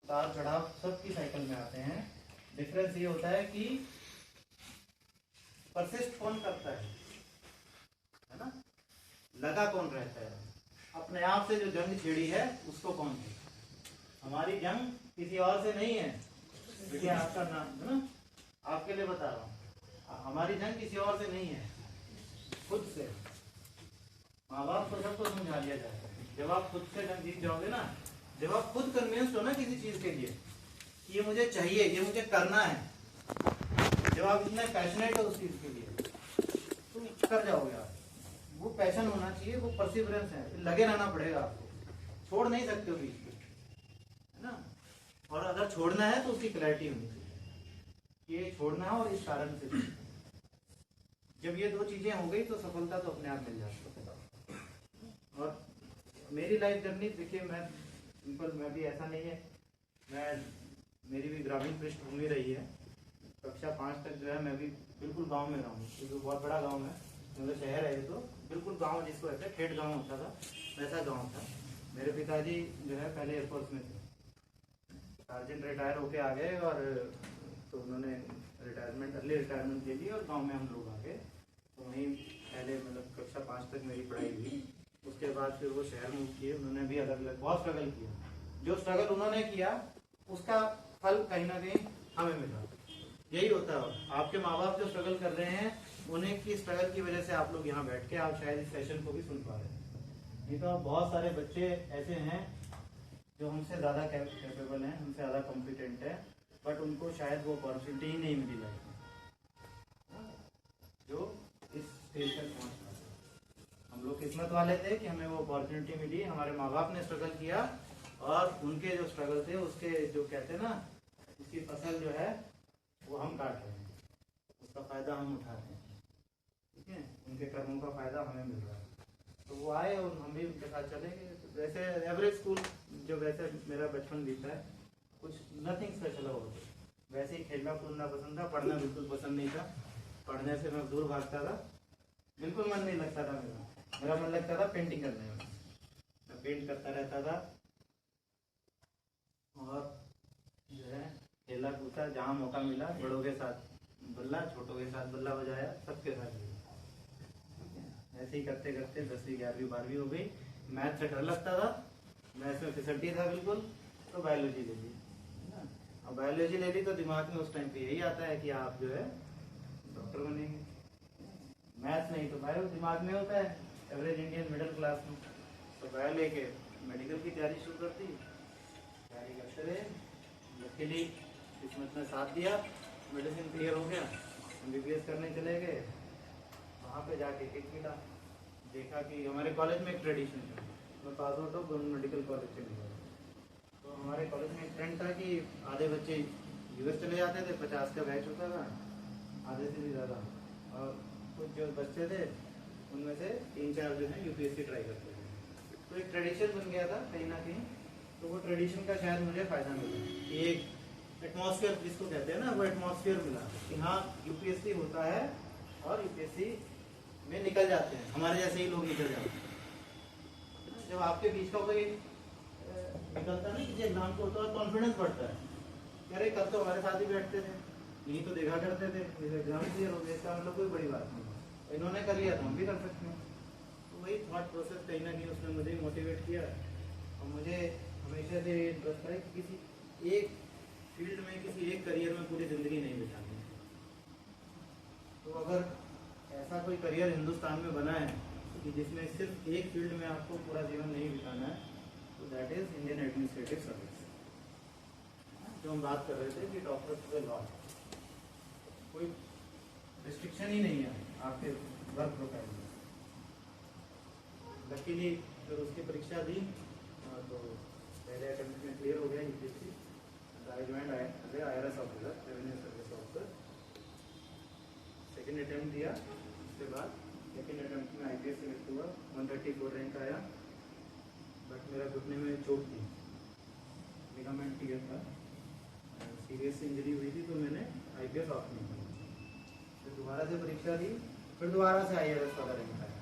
उतार चढ़ाव सबकी साइकिल में आते हैं। डिफरेंस ये होता है कि परसिस्ट कौन करता है ना, लगा कौन रहता है, अपने आप से जो जंग छेड़ी है उसको कौन है। हमारी जंग किसी और से नहीं है, देखिए आपका नाम है ना, आपके लिए बता रहा हूँ, हमारी जंग किसी और से नहीं है, खुद से। माँ बाप को सबको समझा दिया जाए। जब आप खुद से जंग जीत जाओगे ना, जब आप खुद कन्विंस्ड हो ना किसी चीज के लिए कि ये मुझे चाहिए, ये मुझे करना है, जब आप इतने पैशनेट हो उस चीज के लिए तो कर जाओगे आप। वो पैशन होना चाहिए, वो परसिवरेंस है, लगे रहना पड़ेगा आपको, छोड़ नहीं सकते हो बीच में, है ना। और अगर छोड़ना है तो उसकी क्लैरिटी होनी चाहिए, ये छोड़ना है और इस कारण से। जब ये दो चीजें हो गई तो सफलता तो अपने आप मिल जाती है। और मेरी लाइफ जर्नी देखिए, मैं भी ऐसा नहीं है, मेरी भी ग्रामीण पृष्ठभूमि रही है। कक्षा 5 तक जो है मैं भी बिल्कुल गांव में रहा हूँ, क्योंकि बहुत बड़ा गांव है, मतलब शहर है ये तो, बिल्कुल गांव जिसको कहते हैं खेत गांव होता था, वैसा गांव था। मेरे पिताजी जो है पहले एयरफोर्स में थे, सार्जेंट रिटायर होके आ गए, और तो उन्होंने अर्ली रिटायरमेंट ले ली और गाँव में हम लोग आ गए। तो वहीं पहले मतलब कक्षा 5 तक मेरी पढ़ाई हुई। उसके बाद फिर वो शहर मूव किए, उन्होंने भी अलग अलग बहुत स्ट्रगल किया। जो स्ट्रगल उन्होंने किया उसका फल कहीं ना कहीं हमें मिला। यही होता है, आपके माँ बाप जो स्ट्रगल कर रहे हैं, उन्हें की स्ट्रगल की वजह से आप लोग यहाँ बैठ के आप शायद इस सेशन को भी सुन पा रहे हैं। नहीं तो बहुत सारे बच्चे ऐसे हैं जो हमसे ज़्यादा कैपेबल हैं, हमसे ज़्यादा कॉम्पिटेंट है, बट उनको शायद वो अपॉर्चुनिटी ही नहीं मिली लाइफ में, जो इस स्टेज तक पहुँच पाते। हम लोग किस्मत वाले थे कि हमें वो अपॉर्चुनिटी मिली, हमारे माँ बाप ने स्ट्रगल किया, और उनके जो स्ट्रगल थे उसके जो कहते हैं ना, उसकी फसल जो है वो हम काट रहे हैं, उसका फायदा हम उठा रहे हैं, ठीक है, उनके कर्मों का फायदा हमें मिल रहा है। तो वो आए और हम भी उनके साथ चले गए। तो वैसे एवरेज स्कूल जो वैसे मेरा बचपन बीता है, कुछ नथिंग स्पेशल हो, वैसे ही खेलना कूदना पसंद था, पढ़ना बिल्कुल पसंद नहीं था। पढ़ने से मैं दूर भागता था, बिल्कुल मन नहीं लगता था मेरा मन लगता था पेंटिंग करने में। मैं पेंट करता रहता था, और जो है खेला कूदा, जहाँ मौका मिला बड़ों के साथ बल्ला, छोटों के साथ बल्ला बजाया, सबके साथ। ऐसे ही करते करते 10वीं 11वीं 12वीं हो गई। मैथ से डर लगता था, मैथ में फिसलती था बिल्कुल, तो बायोलॉजी ले ली। अब बायोलॉजी ले ली तो दिमाग में उस टाइम पे यही आता है कि आप जो है डॉक्टर बनेंगे। मैथ नहीं तो बायो दिमाग में होता है, एवरेज इंडियन मिडिल क्लास में। तो बायो लेके मेडिकल की तैयारी शुरू कर दी, तैयारी करते रहे। लकीली किस्मत ने साथ दिया, मेडिसिन क्लियर हो गया, MBBS करने चले गए। वहाँ पे जाके किक मिला, देखा कि हमारे कॉलेज में एक ट्रेडिशन था, मैं pass out of government medical college चले गया। तो हमारे कॉलेज में एक ट्रेंड था कि आधे बच्चे US चले जाते थे, 50 का बैच होता था, आधे से भी ज़्यादा, और कुछ जो बच्चे थे उनमें से 3-4 जो है UPSC ट्राई करते थे। तो एक ट्रेडिशन बन गया था कहीं ना कहीं। तो वो ट्रेडिशन का शायद मुझे फ़ायदा मिला कि एक एटमॉस्फेयर जिसको कहते हैं ना, वो एटमॉस्फेयर मिला कि हाँ UPSC होता है, और UPSC में निकल जाते हैं, हमारे जैसे ही लोग निकल जाते हैं। जब आपके बीच का कोई निकलता है किसी एग्जाम को, तो कॉन्फिडेंस बढ़ता है। अरे कल तो हमारे साथ ही बैठते थे, यही तो देखा करते थे, एग्जाम क्लियर हो गया, इसका मतलब कोई बड़ी बात नहीं, इन्होंने कर लिया तो हम भी कर सकते हैं। तो वही थॉट प्रोसेस कहीं ना कहीं उसने मुझे मोटिवेट किया। और मुझे हमेशा से इंटरेस्ट है कि किसी एक फील्ड में, किसी एक करियर में पूरी ज़िंदगी नहीं बितानी। तो अगर ऐसा कोई करियर हिंदुस्तान में बना है कि जिसमें सिर्फ एक फील्ड में आपको पूरा जीवन नहीं बिताना है, तो that is Indian administrative service. जो हम बात कर रहे थे कि डॉक्टर टू द लॉ, कोई रिस्ट्रिक्शन ही नहीं है आपके वर्क प्रोफाइल में। लकीली फिर उसकी परीक्षा दी, तो पहले अटेम्प्ट में क्लियर हो गया UPSC। आई joined IRS officer, revenue service officer. Second attempt दिया, उसके बाद सेकेंड अटेम्प्ट में IPS सिलेक्ट हुआ, 134 रैंक आया, बट मेरा घुटने में चोट थी, लिगामेंट टियर था, सीरियस इंजरी हुई थी तो मैंने IPS ऑफ नहीं किया, फिर दोबारा से परीक्षा दी, फिर दोबारा से IRS वगैरह निकाला,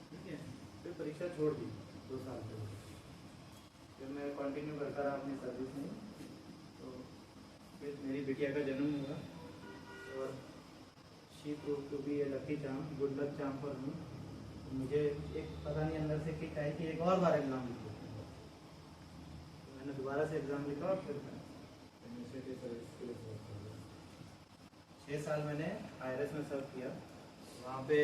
ठीक है, फिर परीक्षा छोड़ दी 2 साल के बाद, फिर मैं कंटिन्यू करता रहा अपनी सर्विस में। तो फिर मेरी बिटिया का जन्म हुआ और she prove to be a lucky charm, good luck charm for me. मुझे एक पता नहीं अंदर से किक आई कि एक और बार एग्जाम लिखो, तो मैंने दोबारा से एग्जाम लिखा और फिर मैं एडमिनिस्ट्रेटिव सर्विस के लिए सर्व कर दिया। 6 साल मैंने IRS में सर्व किया। वहाँ पे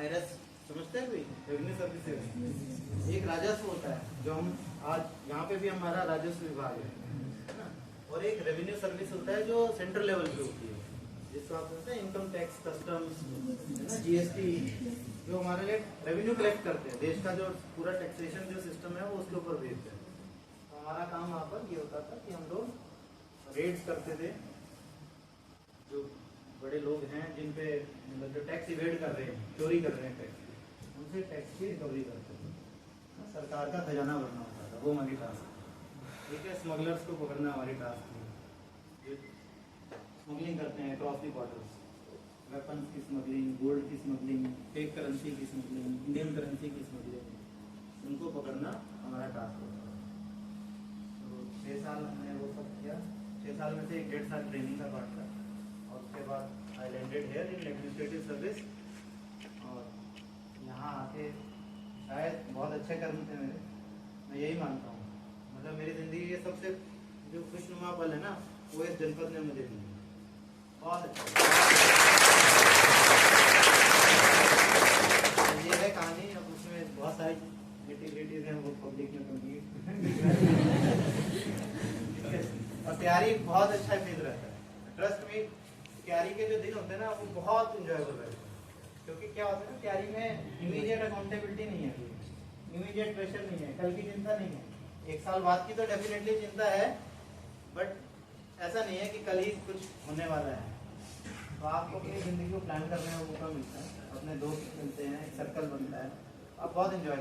IRS समझते हैं कोई? रेवेन्यू सर्विसेज एक राजस्व होता है जो हम आज यहाँ पे भी हमारा राजस्व विभाग है ना, और एक रेवेन्यू सर्विस होता है जो सेंट्रल लेवल पे होती है, जिसको आप बोलते हैं इनकम टैक्स, कस्टम्स, है ना, GST, जो हमारे लिए रेवेन्यू कलेक्ट करते हैं। देश का जो पूरा टैक्सेशन जो सिस्टम है वो उसके ऊपर बेस्ड है। तो हमारा काम वहाँ पर ये होता था कि हम लोग रेड्स करते थे, जो बड़े लोग हैं जिन पे मतलब जो टैक्स इवेड कर रहे हैं, चोरी कर रहे हैं टैक्स, उनसे टैक्स की रिकवरी करते थे। सरकार का खजाना भरना होता था, वो हमारी टास्क, ठीक है। स्मगलर्स को पकड़ना हमारी टास्क थी। स्मगलिंग करते हैं क्रॉस दी बॉर्डर्स, वेपन्स की स्मगलिंग, गोल्ड की स्मगलिंग, फेक करेंसी की स्मगलिंग, इंडियन करेंसी की स्मगलिंग, उनको पकड़ना हमारा टास्क होता है। तो 6 साल हमने वो सब किया। 6 साल में से 1.5 साल ट्रेनिंग का पार्ट था, और उसके बाद I landed here in administrative service. और यहाँ आके शायद बहुत अच्छे कर्म थे मेरे, मैं यही मानता हूँ। मतलब मेरी ज़िंदगी के सबसे जो खुशनुमा पल है ना, वो इस जनपद ने मुझे दी। बहुत अच्छा ये है कहानी। अब उसमें बहुत सारी नेटिविटीज हैं, वो पब्लिक में कंप्लीट और तैयारी बहुत अच्छा फील रहता है। ट्रस्ट में तैयारी के जो दिन होते हैं ना, वो बहुत इंजॉयबल रहते हैं, क्योंकि क्या होता है ना, तैयारी में इमीडिएट अकाउंटेबिलिटी नहीं है, इमीडिएट प्रेशर नहीं है, कल की चिंता नहीं है। 1 साल बाद की तो डेफिनेटली चिंता है, बट ऐसा नहीं है कि कल ही कुछ होने वाला है। तो आपको अपनी ज़िंदगी को प्लान करने का मौका मिलता है, अपने दोस्त मिलते हैं, एक सर्कल बनता है, आप बहुत इंजॉय